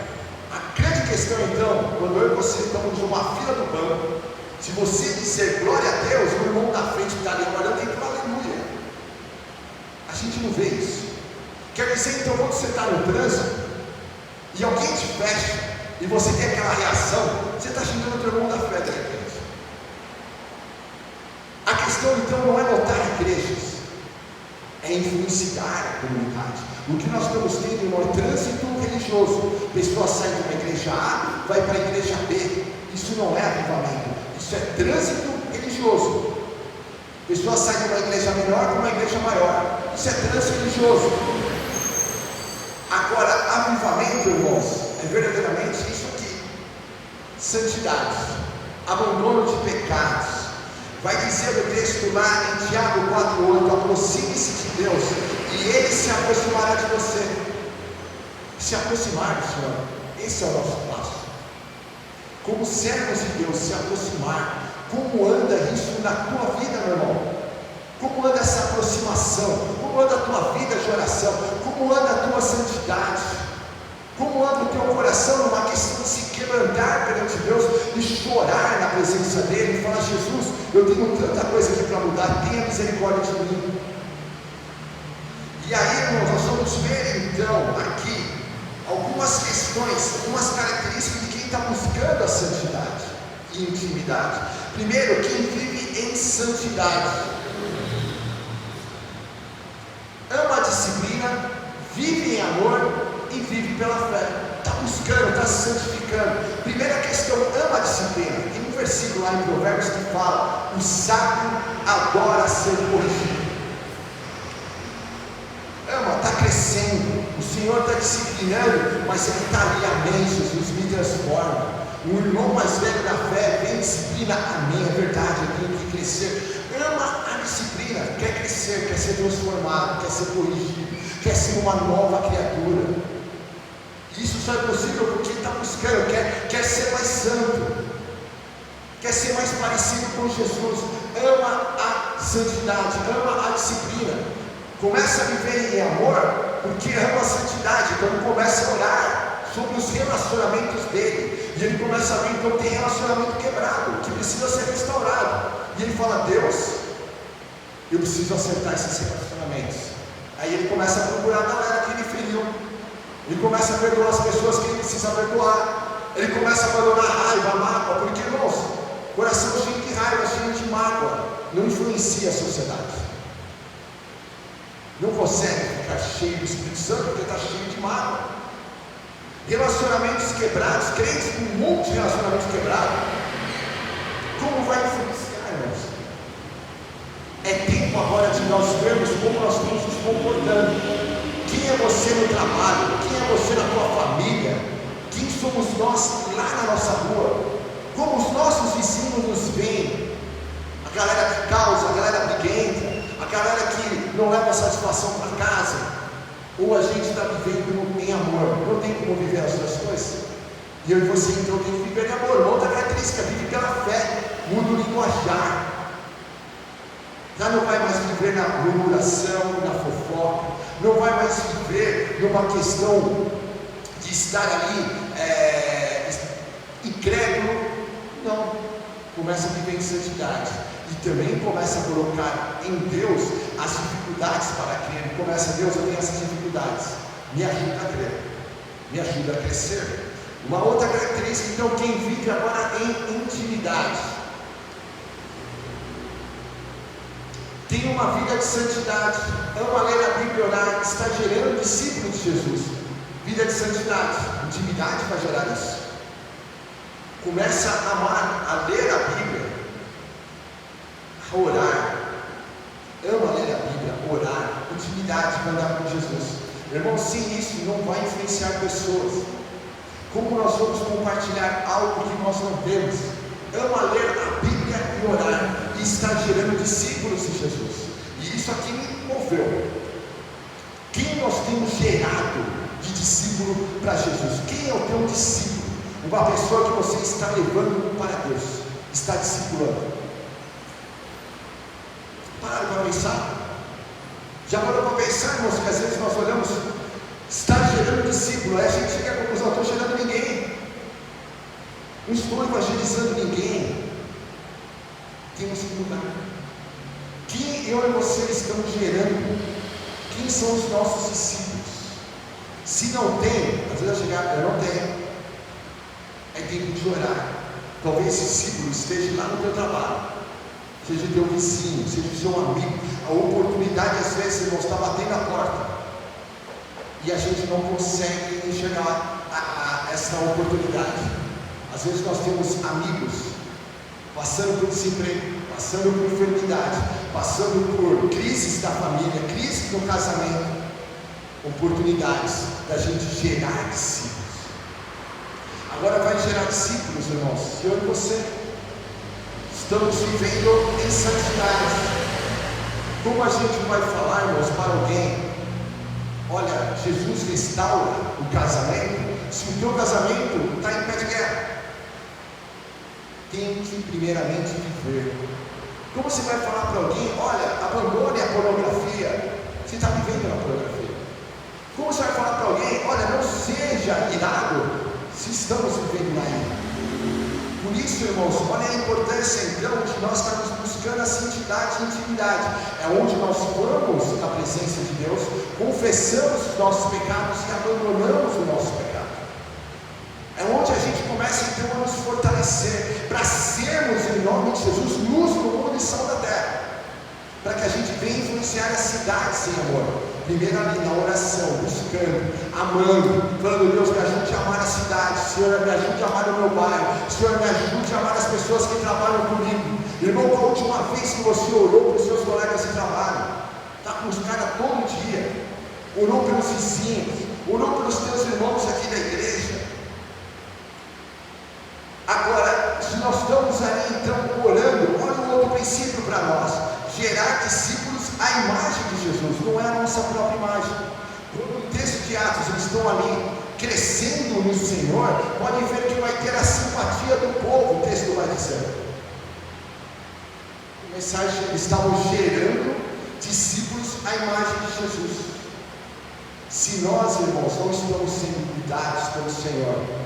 Speaker 1: A grande questão então, quando eu e você estamos numa fila do banco, se você disser glória a Deus, o irmão da frente que está ali olhando tem que falar aleluia. A gente não vê isso. Quer dizer então, quando você está no trânsito e alguém te fecha e você tem aquela reação, você está xingando o teu irmão da fé, de repente. A questão então não é lotar igrejas, é influenciar a comunidade. O que nós estamos tendo, irmão, é trânsito religioso. Pessoas saem de uma igreja A, vai para a igreja B. Isso não é avivamento, isso é trânsito religioso. Pessoas saem de uma igreja menor para uma igreja maior. Isso é trânsito religioso. Agora, avivamento, irmãos, é verdadeiramente isso aqui: santidade, abandono de pecados. Vai dizer o texto lá em Tiago 4,8: aproxime-se de Deus e Ele se aproximará de você. Se aproximar do Senhor, esse é o nosso passo. Como servos de Deus, se aproximar. Como anda isso na tua vida, meu irmão? Como anda essa aproximação? Como anda a tua vida de oração? Como anda a tua santidade? Como anda o teu coração numa questão de se quebrantar perante Deus e chorar na presença dEle e falar: Jesus, eu tenho tanta coisa aqui para mudar, tenha misericórdia de mim. E aí, irmãos, nós vamos ver então aqui algumas questões, algumas características de quem está buscando a santidade e intimidade. Primeiro, quem vive em santidade ama a disciplina, vive em amor e vive pela fé. Está buscando, está se santificando. Primeira questão, ama a disciplina. Tem um versículo lá em Provérbios que fala: o sábio adora ser corrigido. Ama, está crescendo. O Senhor está disciplinando, mas Ele está ali: amém, Jesus, me transforma. O irmão mais velho da fé vem disciplina, amém, é verdade, eu tenho que crescer. Ama a disciplina, quer crescer, quer ser transformado, quer ser corrigido, quer ser uma nova criatura. Isso só é possível porque está buscando, quer ser mais santo, quer ser mais parecido com Jesus. Ama a santidade, ama a disciplina. Começa a viver em amor porque ama a santidade. Quando começa a orar sobre os relacionamentos dele, e ele começa a ver então tem relacionamento quebrado, que precisa ser restaurado, e ele fala: Deus, eu preciso acertar esses relacionamentos. Aí ele começa a procurar a galera que ele feriu, ele começa a perdoar as pessoas que ele precisa perdoar, ele começa a abandonar a raiva, a mágoa, porque, irmãos, coração cheio de raiva, cheio de mágoa, não influencia a sociedade. Não consegue ficar cheio do Espírito Santo porque está cheio de mágoa. Relacionamentos quebrados, crentes com um monte de relacionamentos quebrados, como vai influenciar, irmãos? É tempo agora de nós vermos como nós estamos nos comportando. Quem é você no trabalho? Quem é você na tua família? Quem somos nós lá na nossa rua? Como os nossos vizinhos nos veem? A galera que causa, a galera briguenta, a galera que não leva satisfação para casa? Ou a gente está vivendo em amor? Não tem como viver as duas coisas? E eu e você então tem que viver em amor. Uma outra característica, vive pela fé, muda o linguajar. Já não vai mais viver na murmuração, na fofoca, não vai mais viver numa questão de estar ali incrédulo. Não, começa a viver em santidade e também começa a colocar em Deus as dificuldades para crer. Começa: Deus, eu tenho essas dificuldades, me ajuda a crer, me ajuda a crescer. Uma outra característica, então, quem vive agora em intimidade, tem uma vida de santidade, ama ler a Bíblia e orar, está gerando discípulos de Jesus. Vida de santidade, intimidade vai gerar isso. Começa a amar, a ler a Bíblia, a orar, ama ler a Bíblia, orar, intimidade para andar com Jesus. Irmão, sem isso não vai influenciar pessoas. Como nós vamos compartilhar algo que nós não temos? Ama ler a Bíblia e orar, e está gerando discípulos de Jesus. E isso aqui me moveu. Quem nós temos gerado de discípulo para Jesus? Quem é o teu discípulo? Uma pessoa que você está levando para Deus, está discipulando. Pararam para pensar? Já parou para pensar, irmãos, que às vezes nós olhamos, está gerando discípulo, aí a gente chega à conclusão: não estou gerando ninguém, não estou evangelizando ninguém. Temos que mudar. Quem eu e você estamos gerando? Quem são os nossos discípulos? Se não tem, às vezes eu chegar, eu não tenho, é tempo de orar. Talvez esse discípulo esteja lá no teu trabalho, seja teu vizinho, seja seu amigo. A oportunidade às vezes não está batendo na porta e a gente não consegue enxergar essa oportunidade. Às vezes nós temos amigos passando por desemprego, passando por enfermidade, passando por crises da família, crises no casamento. Oportunidades da gente gerar discípulos. Agora vai gerar discípulos, irmãos, se eu e você estamos vivendo em santidade. Como a gente vai falar, irmãos, para alguém: olha, Jesus restaura o casamento, se o teu casamento está em pé de guerra? Tem que primeiramente viver. Como você vai falar para alguém: olha, abandone a pornografia, você está vivendo na pornografia? Como você vai falar para alguém: olha, não seja irado, se estamos vivendo na ira? Por isso, irmãos, olha a importância então de nós estarmos buscando a santidade e intimidade. É onde nós vamos na presença de Deus, confessamos os nossos pecados e abandonamos o nosso pecado. É onde a gente começa então a nos fortalecer para sermos, em nome de Jesus, luz no mundo e sal da terra, para que a gente venha influenciar a cidade sem amor. Primeiro ali na oração, buscando, amando, falando: Deus, me ajude a amar a cidade, Senhor, me ajude a amar o meu bairro, Senhor, me ajude a amar as pessoas que trabalham comigo. Irmão, qual a última vez que você orou para os seus colegas de trabalho? Está com os caras todo dia, orou pelos vizinhos, orou pelos teus irmãos aqui da igreja. Agora, se nós estamos ali então orando, olha um outro princípio para nós: gerar discípulos à imagem de Jesus, não é a nossa própria imagem. No texto de Atos, eles estão ali crescendo no Senhor, podem ver que vai ter a simpatia do povo. O texto vai dizer, a mensagem: eles estavam gerando discípulos à imagem de Jesus. Se nós, irmãos, não estamos sendo cuidados pelo Senhor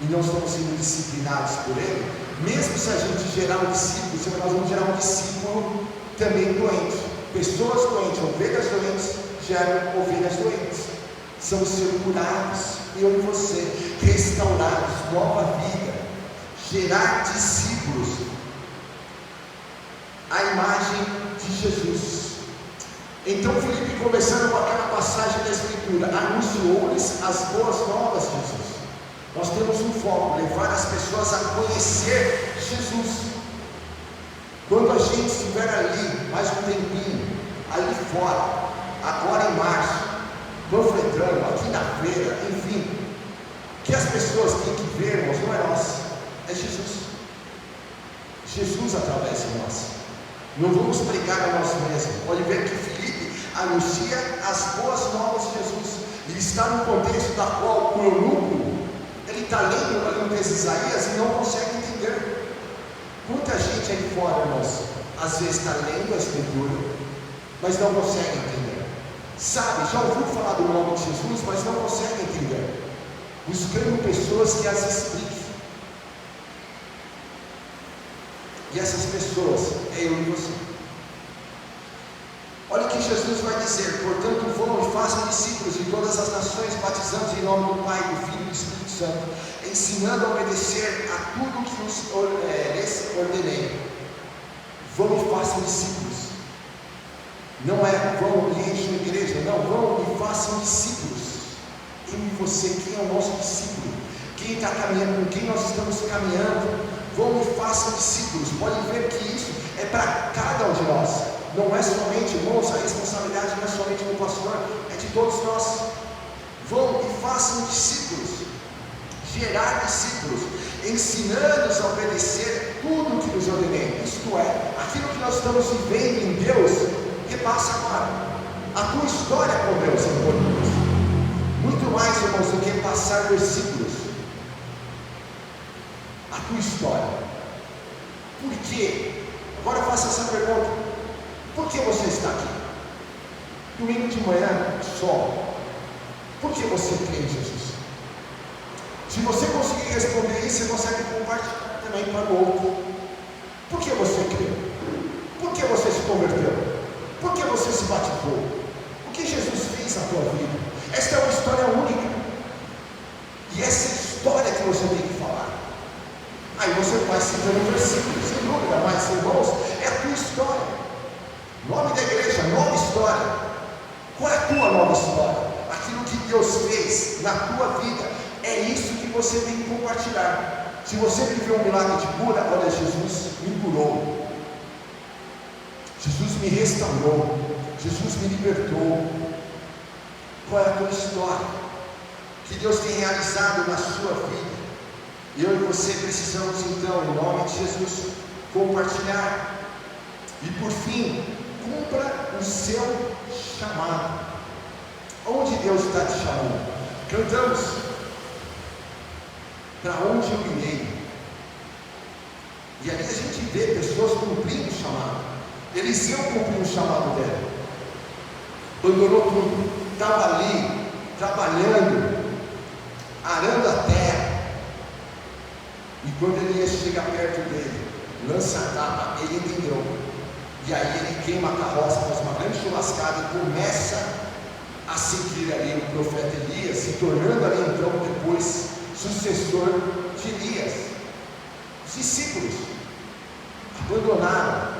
Speaker 1: e não estamos sendo disciplinados por Ele, mesmo se a gente gerar um discípulo, nós vamos gerar um discípulo também doente. Pessoas doentes, ovelhas doentes, geram ovelhas doentes. São ser curados, eu e você, restaurados, nova vida, gerar discípulos à imagem de Jesus. Então Filipe, começando com aquela passagem da Escritura, anunciou-lhes as boas novas de Jesus. Nós temos um foco: levar as pessoas a conhecer Jesus. Quando a gente estiver ali mais um tempinho, ali fora, agora em março, panfletando, aqui na feira, enfim, que as pessoas têm que ver, irmãos, não é nós, é Jesus. Jesus através de nós. Não vamos pregar a nós mesmos. Pode ver que Filipe anuncia as boas novas de Jesus. Ele está no contexto da qual o eunuco, ele está lendo ali no texto de Isaías e não consegue entender. Muita gente aí fora, irmãos, às vezes está lendo a Escritura, mas não consegue entender. Sabe, já ouviu falar do nome de Jesus, mas não consegue entender. Buscando pessoas que as expliquem. E essas pessoas é eu e você. Olha o que Jesus vai dizer: portanto, vão e façam discípulos de todas as nações, batizando em nome do Pai, do Filho e do Espírito Santo, ensinando a obedecer a tudo o que lhes ordenei. Vão e façam discípulos. Não é vão e enchem a igreja, não, vão e façam discípulos. Eu e você, quem é o nosso discípulo? Quem está caminhando, com quem nós estamos caminhando? Vão e façam discípulos. Pode ver que isso é para cada um de nós. Não é somente, irmãos, a responsabilidade não é somente do pastor, é de todos nós. Vão e façam discípulos, gerar discípulos, ensinando-os a obedecer tudo o que nos ordenei. Isto é, aquilo que nós estamos vivendo em Deus, repassa agora. A tua história com Deus é importante. Muito mais, irmãos, do que passar versículos. A tua história. Por quê? Agora faça essa pergunta: por que você está aqui? Domingo de manhã, sol. Por que você crê em Jesus? Se você conseguir responder isso, você consegue compartilhar também para o outro. Por que você crê? Por que você se converteu? Por que você se batizou? O que Jesus fez na tua vida? Esta é uma história única. E essa é a história que você tem que falar. Aí você vai citando versículos, sem dúvida, mas irmãos, é a tua história. Nome da igreja, nova história. Qual é a tua nova história? Aquilo que Deus fez na tua vida, é isso que você tem que compartilhar. Se você viveu um milagre de cura, olha, Jesus me curou, Jesus me restaurou, Jesus me libertou. Qual é a tua história? Que Deus tem realizado na sua vida? Eu e você precisamos então, em nome de Jesus, compartilhar. E por fim, cumpra o seu chamado. Onde Deus está te chamando? Cantamos: para onde eu irei? E ali a gente vê pessoas cumprindo o chamado. Eliseu cumpriu o chamado dele, abandonou tudo, estava ali trabalhando, arando a terra. E quando ele chega perto dele, lança a tapa, ele entendeu. E aí ele queima a carroça, faz uma grande churrascada e começa a seguir ali o profeta Elias, se tornando ali então depois sucessor de Elias. Os discípulos abandonaram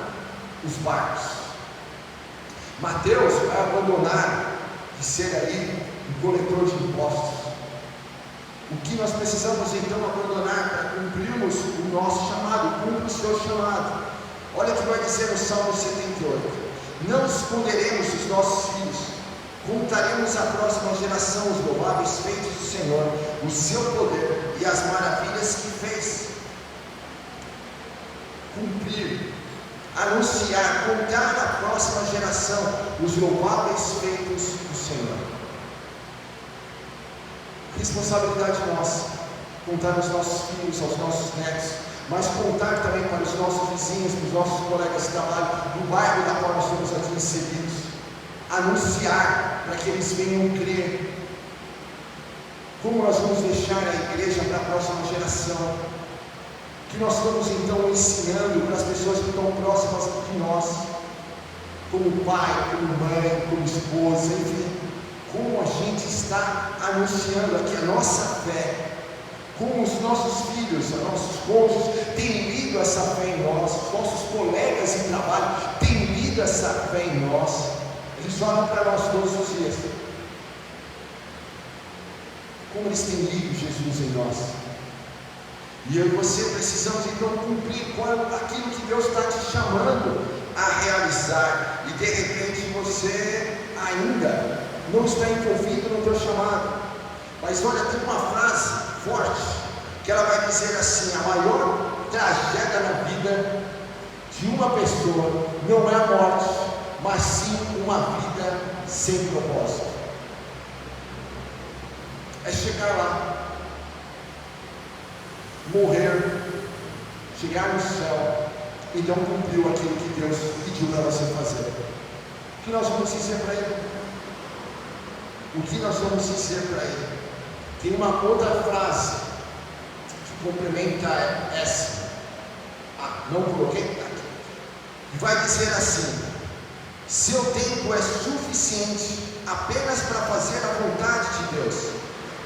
Speaker 1: os barcos. Mateus vai abandonar de ser ali um coletor de impostos. O que nós precisamos então abandonar para cumprirmos o nosso chamado? Cumpra o seu chamado. Olha o que vai dizer no Salmo 78: não esconderemos os nossos filhos, contaremos à próxima geração os louváveis feitos do Senhor, o seu poder e as maravilhas que fez. Cumprir, anunciar, contar à próxima geração os louváveis feitos do Senhor. Responsabilidade nossa, contar aos nossos filhos, aos nossos netos, mas contar também para os nossos vizinhos, para os nossos colegas de trabalho, do bairro da qual nós estamos aqui inseridos. Anunciar para que eles venham crer. Como nós vamos deixar a igreja para a próxima geração? Que nós estamos então ensinando para as pessoas que estão próximas de nós, como pai, como mãe, como esposa, enfim. Como a gente está anunciando aqui a nossa fé, como os nossos filhos, os nossos cônjuges têm lido essa fé em nós, os nossos colegas de trabalho têm lido essa fé em nós. Eles olham para nós todos os dias. Como eles têm lido Jesus em nós? E eu e você precisamos então cumprir aquilo que Deus está te chamando a realizar, e de repente você ainda não está envolvido no teu chamado. Mas olha, tem uma frase forte, que ela vai dizer assim: a maior tragédia na vida de uma pessoa não é a morte, mas sim uma vida sem propósito. É chegar lá, morrer, chegar no céu e não cumpriu aquilo que Deus pediu para você fazer. O que nós vamos dizer para Ele? O que nós vamos dizer para Ele? Tem uma outra frase que complementa essa. Não coloquei aqui. E vai dizer assim: seu tempo é suficiente apenas para fazer a vontade de Deus.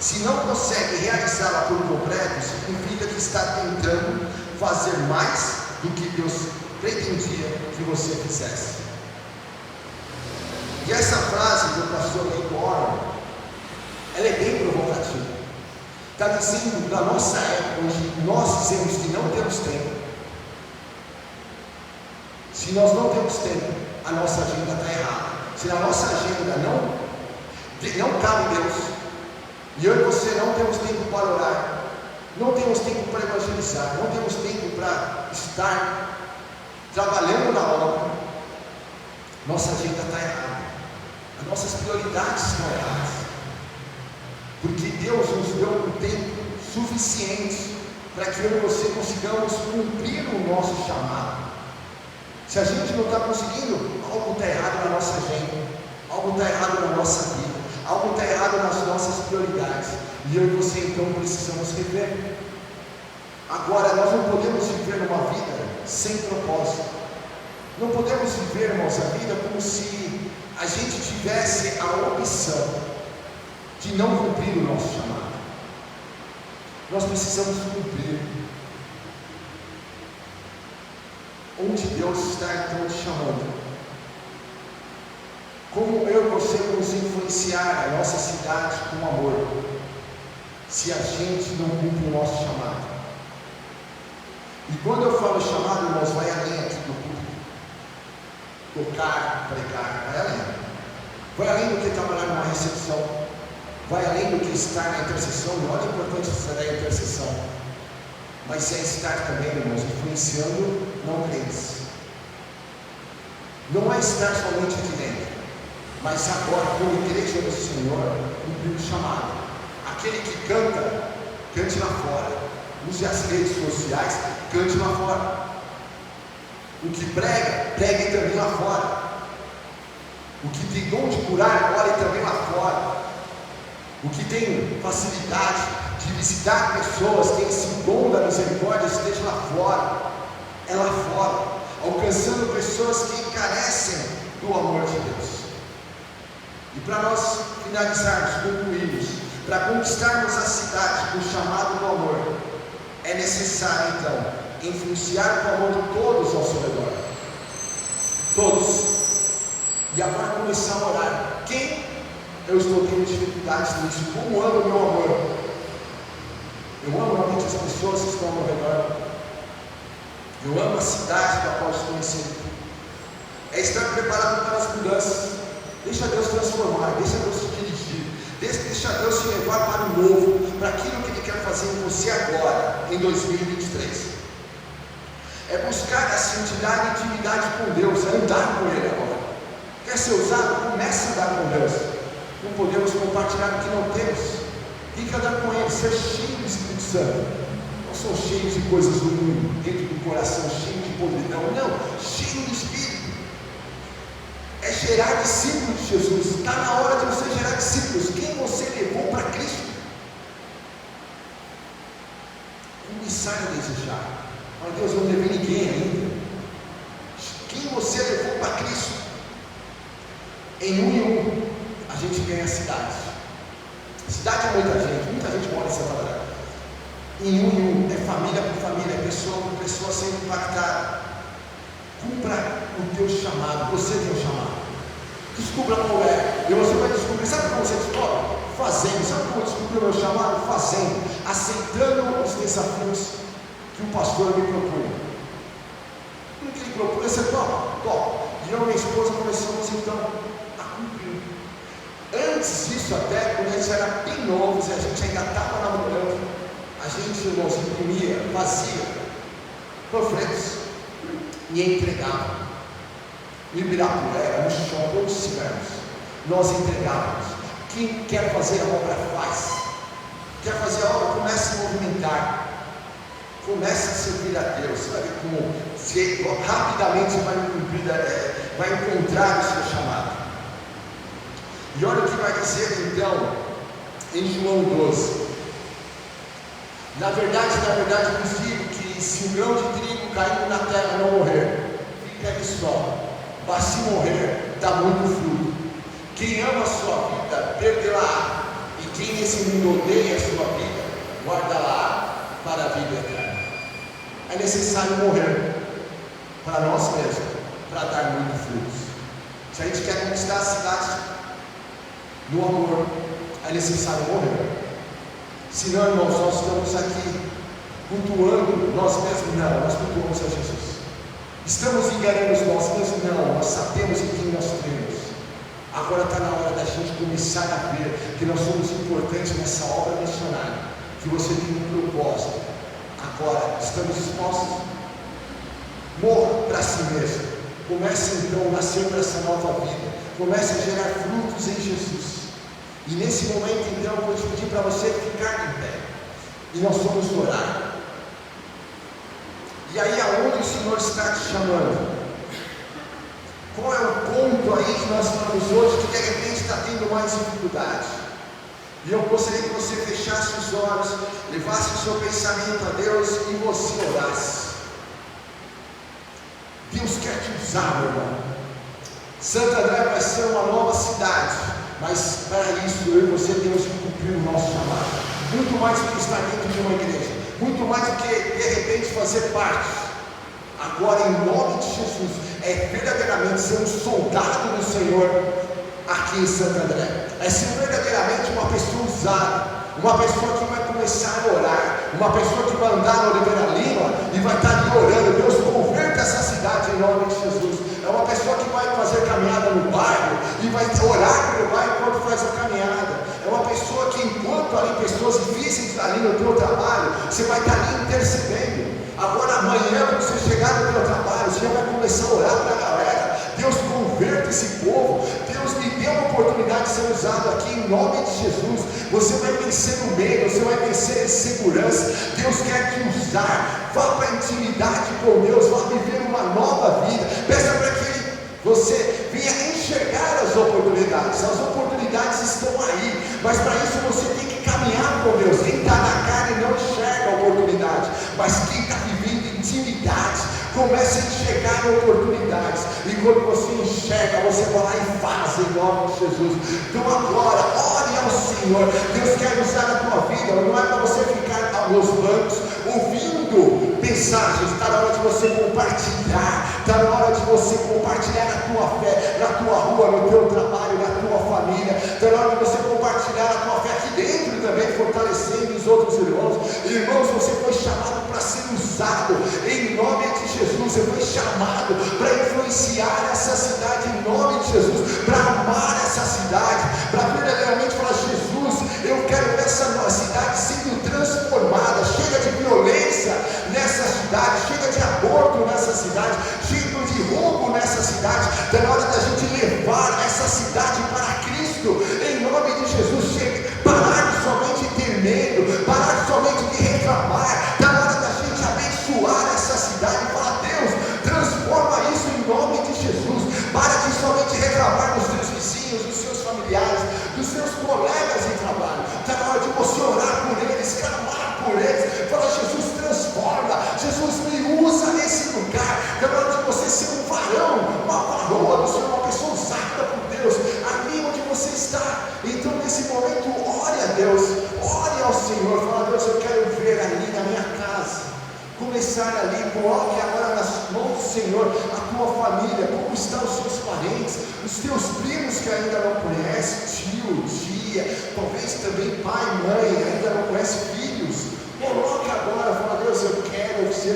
Speaker 1: Se não consegue realizá-la por completo, significa que está tentando fazer mais do que Deus pretendia que você fizesse. E essa frase do pastor Rick Warren, ela é bem provocativa. Está dizendo da nossa época, onde nós dizemos que não temos tempo. Se nós não temos tempo, a nossa agenda está errada. Se a nossa agenda não cabe em Deus, e eu e você não temos tempo para orar, não temos tempo para evangelizar, não temos tempo para estar trabalhando na obra, nossa agenda está errada, as nossas prioridades estão erradas, porque Deus nos deu um tempo suficiente para que eu e você consigamos cumprir o nosso chamado. Se a gente não está conseguindo, algo está errado na nossa agenda, algo está errado na nossa vida, algo está errado nas nossas prioridades, e eu e você então precisamos rever. Agora, nós não podemos viver uma vida sem propósito, não podemos viver, irmãos, a vida como se a gente tivesse a opção de não cumprir o nosso chamado. Nós precisamos cumprir. Onde Deus está então te chamando? Como eu e você vamos influenciar a nossa cidade com amor, se a gente não cumpre o nosso chamado? E quando eu falo chamado, irmãos, vai além aqui do público. Tocar, pregar, vai além. Vai além do que trabalhar numa recepção, vai além do que estar na intercessão. E olha a importância da intercessão, mas é estar também, irmãos, influenciando não crentes. Não é estar somente aqui dentro, mas agora, como igreja do Senhor, cumprir o chamado. Aquele que canta, cante lá fora. Use as redes sociais, cante lá fora. O que prega, pregue também lá fora. O que tem dom de curar, ore também lá fora. O que tem facilidade de visitar pessoas, tem esse dom da misericórdia, esteja lá fora. É lá fora, alcançando pessoas que carecem do amor de Deus. E para nós finalizarmos, concluirmos, para conquistarmos a cidade com o chamado do amor, é necessário então influenciar com o amor de todos ao seu redor. Todos. E agora começar a orar. Quem eu estou tendo dificuldades nisso? Como amo o meu amor? Eu amo realmente as pessoas que estão ao meu redor. Eu amo a cidade da qual estou inserido. É estar preparado para as mudanças. Deixa Deus transformar, deixa Deus te dirigir, deixa Deus te levar para o novo, para aquilo que Ele quer fazer em você agora, em 2023. É buscar essa intimidade com Deus, é andar com Ele agora. Quer ser usado? Comece a andar com Deus. Não podemos compartilhar o que não temos. Tem que andar com Ele, ser cheio do Espírito Santo. Não são cheios de coisas do mundo, dentro do coração, cheio de podridão. Não, cheio do Espírito. É gerar discípulos de Jesus. Está na hora de você gerar discípulos. Quem você levou para Cristo? Começar a desejar. Mas Deus, não levei ninguém ainda. Quem você levou para Cristo? Em um e um, a gente ganha a cidade. Cidade é muita gente mora em Santa Maria. Em um e um, é família por família, é pessoa por pessoa sendo impactada. Cumpra o teu chamado, você tem um chamado. Descubra qual é, e você vai descobrir. Sabe como você descobre? Fazendo. Sabe como eu descobri o meu chamado? Fazendo, aceitando os desafios que o pastor me propõe. Tudo que ele propôs, você topa. E eu e minha esposa começamos então a cumprir. Antes disso, até quando a gente era bem novos e a gente ainda estava namorando, a gente, irmãos, imprimia, fazia panfletos e entregava. No Ibirapuera, no shopping, onde estivermos, nós entregávamos. Quem quer fazer a obra faz. Quer fazer a obra, comece a se movimentar. Comece a servir a Deus. Você vai ver como rapidamente você vai encontrar o seu chamado. E olha o que vai dizer então em João 12. Na verdade, vos digo que se o grão de trigo caindo na terra não morrer, fica ali só. Mas se morrer, dá muito fruto. Quem ama a sua vida, perdê-la. E quem nesse mundo odeia a sua vida, guarda-la para a vida eterna. É necessário morrer para nós mesmos, para dar muitos frutos. Se a gente quer conquistar a cidade no amor, é necessário morrer. Senão, irmãos, nós estamos aqui cultuando nós mesmos. Não, nós cultuamos a Jesus. Estamos enganando nós mesmos? Não, nós sabemos em quem nós cremos. Agora está na hora da gente começar a ver que nós somos importantes nessa obra missionária, que você tem um propósito. Agora, estamos dispostos? Morra para si mesmo. Comece então a nascer para essa nova vida. Comece a gerar frutos em Jesus. E nesse momento então eu vou te pedir para você ficar em pé. E nós vamos orar. E aí aonde o Senhor está te chamando? Qual é o ponto aí que nós estamos hoje que de repente está tendo mais dificuldade? E eu gostaria que você fechasse os olhos, levasse o seu pensamento a Deus e você orasse. Deus quer te usar, meu irmão. Santo André vai ser uma nova cidade, mas para isso eu e você temos que cumprir o nosso chamado. Muito mais do que estar dentro de uma igreja, muito mais do que de repente fazer parte. Agora, em nome de Jesus, é verdadeiramente ser um soldado do Senhor aqui em Santo André. É ser verdadeiramente uma pessoa usada, uma pessoa que vai começar a orar, uma pessoa que vai andar no Oliveira Lima e vai estar ali orando. Deus, converta essa cidade em nome de Jesus. É uma pessoa que vai fazer caminhada no bairro e vai orar pelo bairro enquanto faz a caminhada. É uma pessoa que, enquanto ali pessoas difíceis ali no teu trabalho, você vai estar ali intercedendo. Agora amanhã, quando você chegar no teu trabalho, você já vai começar a orar para a galera. Deus, converta esse povo. Deus me deu a oportunidade de ser usado aqui em nome de Jesus. Você vai vencer o medo, você vai vencer a insegurança. Deus quer te usar. Vá para a intimidade com Deus, vá viver uma nova vida. Peça para que você venha enxergar as oportunidades. As oportunidades estão aí, mas para isso você tem que caminhar com Deus. Quem está na carne não enxerga a oportunidade, mas quem está vivendo intimidade começa a enxergar oportunidades. E quando você enxerga, você vai lá e faz em nome de Jesus. Então agora, ore ao Senhor. Deus quer usar a tua vida. Não é para você ficar nos bancos ouvindo mensagens. Está na hora de você compartilhar. Está na hora de você compartilhar a tua fé na tua rua, no teu trabalho, na tua família. Está na hora de você compartilhar a tua fé aqui dentro também, fortalecendo os outros irmãos. Irmãos, você foi chamado para ser usado em nome de Jesus. Você foi chamado para influenciar essa cidade em nome de Jesus, para amar essa cidade, para verdadeiramente falar: Jesus, eu quero ver essa cidade sendo transformada. Chega de violência nessa cidade, chega de aborto nessa cidade, chega de roubo nessa cidade. Está na hora da gente levar essa cidade para Cristo em nome de Jesus. Chega, parar de somente ter medo, parar de somente de reclamar. Está na hora da gente abençoar essa cidade e falar: Deus, transforma isso em nome de Jesus. Para de somente reclamar dos teus vizinhos, dos seus familiares, dos seus colegas em trabalho. Está na hora de você orar por eles, clamar por eles, falar: Jesus, transforma, Jesus, me usa nesse lugar. Está na hora de você ser um varão, uma varoa do Senhor, uma pessoa usada por Deus ali onde você está. Então nesse momento, ore a Deus, ore ao Senhor, fala: Deus, eu quero ver ali na minha casa. Começar ali, coloque agora nas mãos do Senhor a tua família. Como estão os seus parentes, os teus primos que ainda não conhecem, tio, tia, talvez também pai, mãe, ainda não conhecem filhos. Coloque agora, fala: Deus, eu quero ser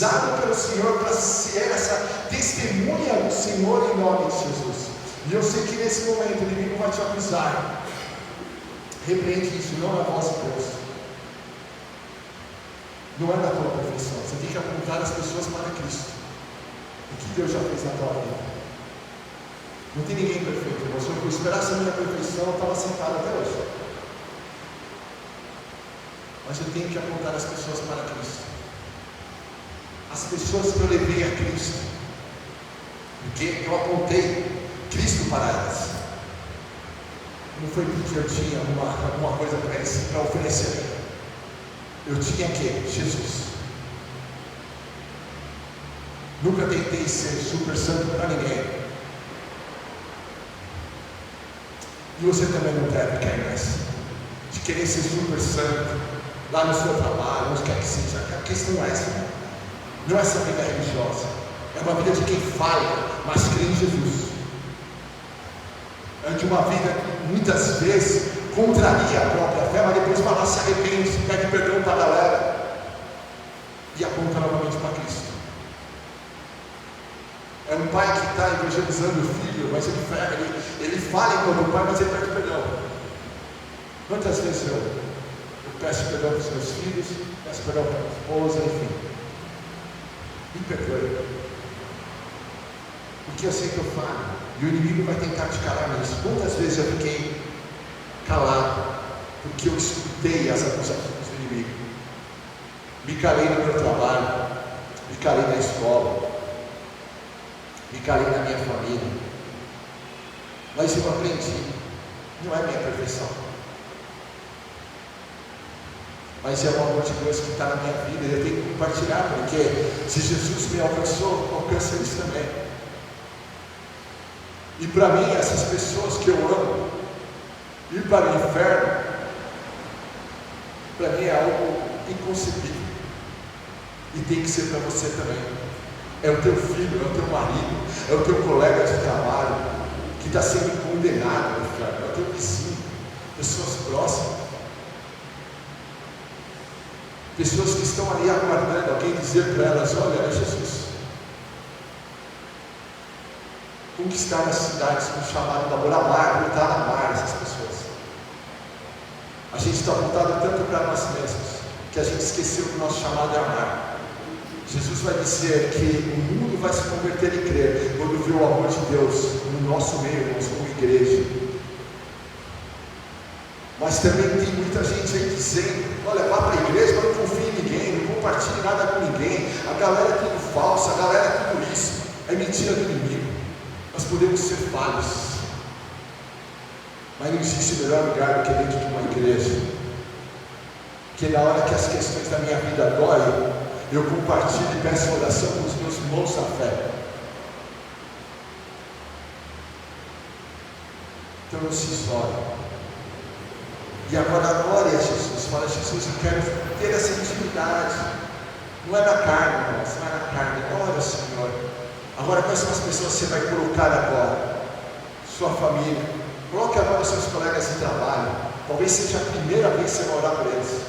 Speaker 1: usado pelo Senhor para ser essa testemunha do Senhor em nome de Jesus. E eu sei que nesse momento o inimigo vai te acusar. Repreende isso, não é a voz de Deus. Não é da tua perfeição. Você tem que apontar as pessoas para Cristo. O que Deus já fez na tua vida. Não tem ninguém perfeito, irmão. Se eu esperasse a minha perfeição, eu estava sentado até hoje. Mas eu tenho que apontar as pessoas para Cristo. As pessoas que eu levei a Cristo. Porque eu apontei Cristo para elas. Não foi porque eu tinha alguma coisa para oferecer. Eu tinha que? Jesus. Nunca tentei ser super santo para ninguém. E você também não deve cair nessa. De querer ser super santo lá no seu trabalho, onde quer que seja. A questão não é essa. Não é essa vida religiosa. É uma vida de quem falha, mas crê em Jesus. É de uma vida que muitas vezes contraria a própria fé, mas depois vai lá, se arrepende, pede perdão para a galera e aponta novamente para Cristo. É um pai que está evangelizando o filho, mas ele fala enquanto pai, mas ele pede perdão. Quantas vezes eu peço perdão para os meus filhos, peço perdão para a minha esposa, enfim. Me perdoe. Porque eu sei que eu falo. E o inimigo vai tentar te calar nisso. Quantas vezes eu fiquei calado porque eu escutei as acusações do inimigo? Me calei no meu trabalho, me calei na escola, me calei na minha família. Mas eu aprendi, não é minha perfeição, mas é o amor de Deus que está na minha vida. E eu tenho que compartilhar, porque se Jesus me alcançou, alcança eles também. E para mim, essas pessoas que eu amo, ir para o inferno, para mim é algo inconcebível. E tem que ser para você também. É o teu filho, é o teu marido, é o teu colega de trabalho, que está sendo condenado no inferno, é o teu vizinho, pessoas próximas. Pessoas que estão ali aguardando alguém dizer para elas: olha, é Jesus. Conquistar as cidades com o chamado de amor, amar, lutar, amar essas pessoas. A gente está voltado tanto para nós mesmos, que a gente esqueceu que o nosso chamado é amar. Jesus vai dizer que o mundo vai se converter e crer quando vê o amor de Deus no nosso meio, irmãos, como igreja. Mas também tem muita gente aí dizendo: olha, vá para a igreja, mas não confie em ninguém, não compartilhe nada com ninguém, a galera é tudo falso, a galera é tudo isso, é mentira do inimigo. Nós podemos ser falhos, mas não existe melhor lugar do que dentro de uma igreja. Porque na hora que as questões da minha vida doem, eu compartilho e peço oração com os meus irmãos da fé. Então eu se isolo. E agora ore a Jesus. Fala: Jesus, eu quero ter essa intimidade. Não é na carne, irmãos, não é na carne. Ora, Senhor. Agora, quais são as pessoas que você vai colocar agora? Sua família. Coloque agora os seus colegas de trabalho. Talvez seja a primeira vez que você vai orar por eles.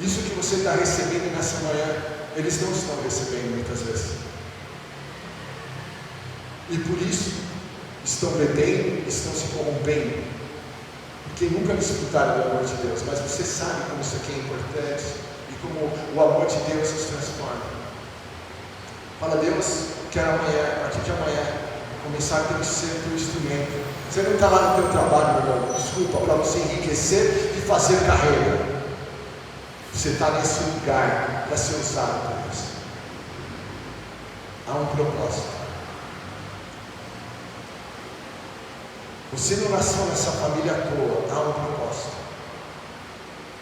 Speaker 1: Isso que você está recebendo nessa manhã, eles não estão recebendo muitas vezes. E por isso, estão bebendo, estão se corrompendo. Porque nunca desfrutaram do amor de Deus. Mas você sabe como isso aqui é importante. Como o amor de Deus nos transforma. Fala: Deus, quero amanhã, a partir de amanhã, começar a ter que ser teu instrumento. Você não está lá no teu trabalho, meu irmão, desculpa, para você enriquecer e fazer carreira. Você está nesse lugar para ser usado por Deus. Há um propósito. Você não nasceu nessa família à toa, há um propósito.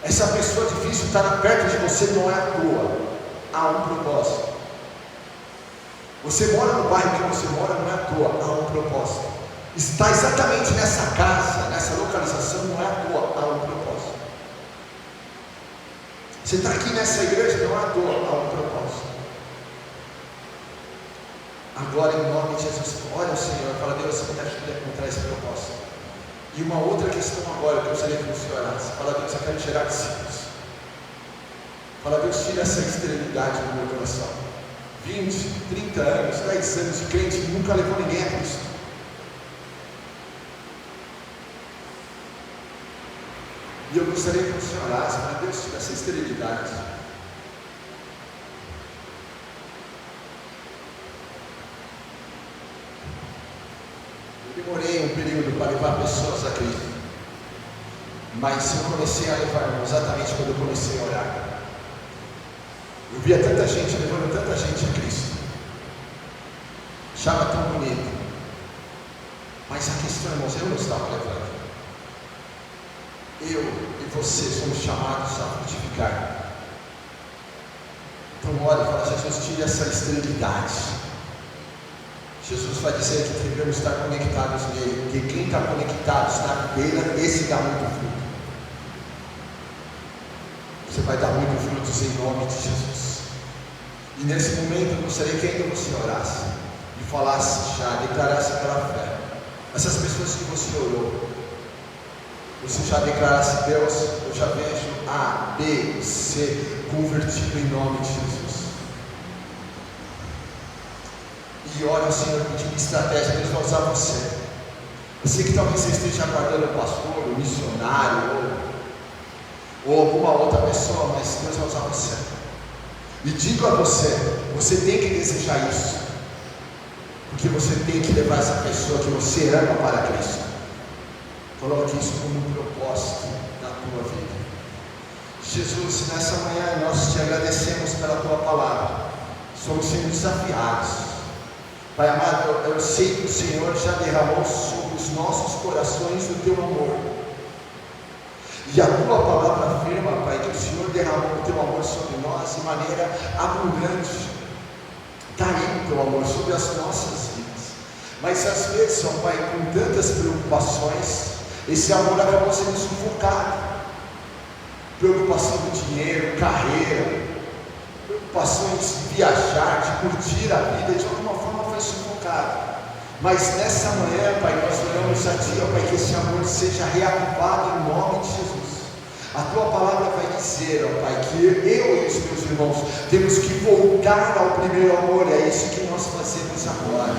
Speaker 1: Essa pessoa difícil estar perto de você não é à toa, há um propósito. Você mora no bairro que você mora, não é à toa, há um propósito. Está exatamente nessa casa, nessa localização, não é à toa, há um propósito. Você está aqui nessa igreja, não é à toa, há um propósito. Agora, em nome de Jesus, olha o Senhor, fala: Deus, me ajude a encontrar esse propósito. E uma outra questão agora que eu gostaria que você orasse. Fala: Deus, eu quero gerar discípulos. Fala: Deus, tira essa esterilidade do meu coração. 20, 30 anos, 10 anos de crente, nunca levou ninguém a Cristo. E eu gostaria que você orasse para: Deus, tira essa esterilidade. Eu demorei um período para levar pessoas a Cristo, mas eu comecei a levar exatamente quando eu comecei a orar. Eu via tanta gente, levando tanta gente a Cristo, achava tão bonito, mas a questão, irmãos, eu não estava levando. Eu e você somos chamados a frutificar. Então ore e fala: Jesus, tire essa esterilidade. Jesus vai dizer que devemos estar conectados nele, porque quem está conectado na videira, esse dá muito fruto. Você vai dar muitos frutos em nome de Jesus. E nesse momento eu gostaria que ainda você orasse e falasse já, declarasse pela fé. Essas pessoas que você orou, você já declarasse: Deus, eu já vejo A, B, C convertido em nome de Jesus. E ora ao Senhor pedindo estratégia. Deus vai usar você. Eu sei que talvez você esteja aguardando o pastor, o missionário, ou alguma outra pessoa, mas Deus vai usar você. E digo a você, você tem que desejar isso, porque você tem que levar essa pessoa que você ama para Cristo. Coloque isso como um propósito na tua vida. Jesus, nessa manhã nós te agradecemos pela tua palavra. Somos sendo desafiados. Pai amado, eu sei que o Senhor já derramou sobre os nossos corações o teu amor. E a tua palavra afirma, Pai, que o Senhor derramou o teu amor sobre nós de maneira abundante. Está aí o teu amor sobre as nossas vidas. Mas às vezes, ó Pai, com tantas preocupações, esse amor acabou sendo sufocado. Preocupação do dinheiro, carreira, preocupação de viajar, de curtir a vida, de alguma forma foi sufocado. Mas nessa manhã, Pai, nós oramos a Ti, ó Pai, que esse amor seja reavivado em nome de Jesus. A Tua palavra vai dizer, ó Pai, que eu e os meus irmãos temos que voltar ao primeiro amor. É isso que nós fazemos agora.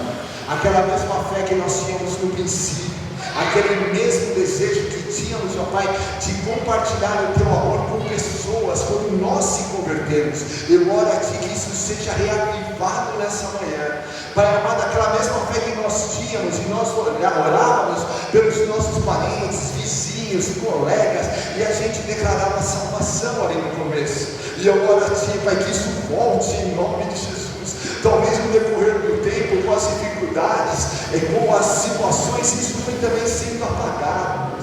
Speaker 1: Aquela mesma fé que nós tínhamos no princípio, aquele mesmo desejo que tínhamos, ó Pai, de compartilhar o Teu amor com pessoas quando nós se convertemos. Eu oro a Ti que isso seja reavivado nessa manhã. Pai amado, aquela mesma fé que nós tínhamos e nós orávamos pelos nossos parentes, vizinhos, colegas, e a gente declarava salvação ali no começo. E eu oro a Ti, Pai, que isso volte em nome de Jesus. Talvez no decorrer do tempo, com as dificuldades, com as situações, isso foi também sendo apagado.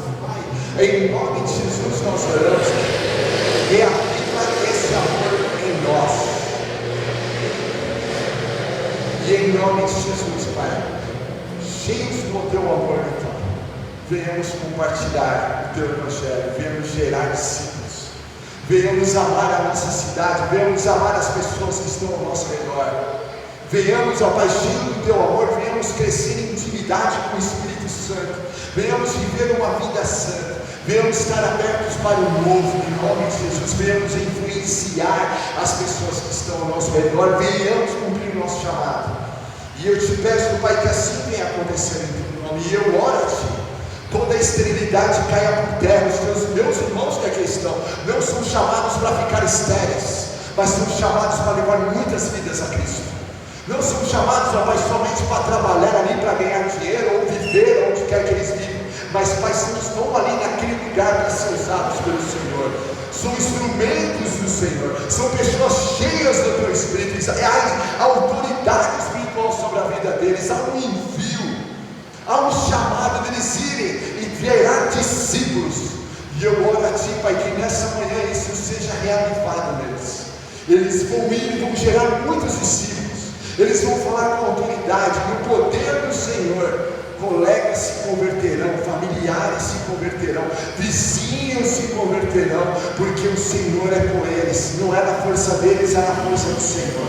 Speaker 1: Pai, em nome de Jesus nós oramos. Reaviva esse amor em nós. E em nome de Jesus, Pai, cheios do Teu amor, então, venhamos compartilhar o Teu Evangelho, venhamos gerar discípulos, venhamos amar a nossa cidade, venhamos amar as pessoas que estão ao nosso redor, venhamos, ó Pai, cheio do Teu amor, venhamos crescer em intimidade com o Espírito Santo, venhamos viver uma vida santa, venhamos estar abertos para o novo, em nome de Jesus, venhamos influenciar as pessoas que estão ao nosso redor, venhamos cumprir o nosso chamado. E eu te peço, Pai, que assim venha acontecendo em teu nome. E eu oro a Ti, toda a esterilidade caia por terra. Os meus irmãos que aqui estão não são chamados para ficar estéreis, mas são chamados para levar muitas vidas a Cristo. Não são chamados, ó Pai, somente para trabalhar ali, para ganhar dinheiro ou viver onde quer que eles vivem, mas, Pai, estão ali naquele lugar para ser usados pelo Senhor. São instrumentos do Senhor, são pessoas cheias do Teu Espírito, há autoridade espiritual sobre a vida deles, há um envio, há um chamado deles irem e gerar discípulos. E eu oro a Ti, Pai, que nessa manhã isso seja reavivado neles. Eles vão ir e vão gerar muitos discípulos, eles vão falar com autoridade, no poder do Senhor. Colegas se converterão, familiares se converterão, vizinhos se converterão, porque o Senhor é com eles, não é na força deles, é na força do Senhor.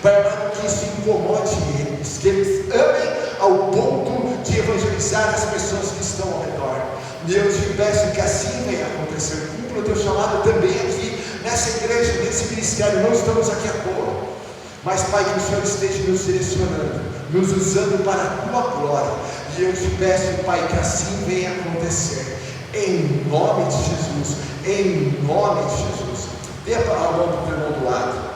Speaker 1: Pai amado, que isso incomode eles, que eles amem ao ponto de evangelizar as pessoas que estão ao redor. E eu te peço que assim venha acontecer. Cumpra o Teu chamado também aqui nessa igreja, nesse ministério, não estamos aqui à toa. Mas, Pai, que o Senhor esteja nos direcionando, nos usando para a Tua glória. E eu te peço, Pai, que assim venha acontecer. Em nome de Jesus. Em nome de Jesus. Dê a mão do teu irmão do lado.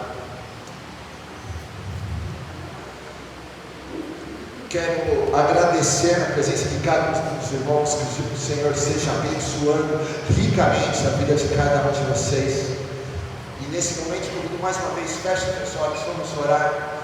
Speaker 1: Quero agradecer a presença de cada um dos irmãos, que o Senhor esteja abençoando ricamente a vida de cada um de vocês. E nesse momento, convido mais uma vez, feche os olhos, vamos orar.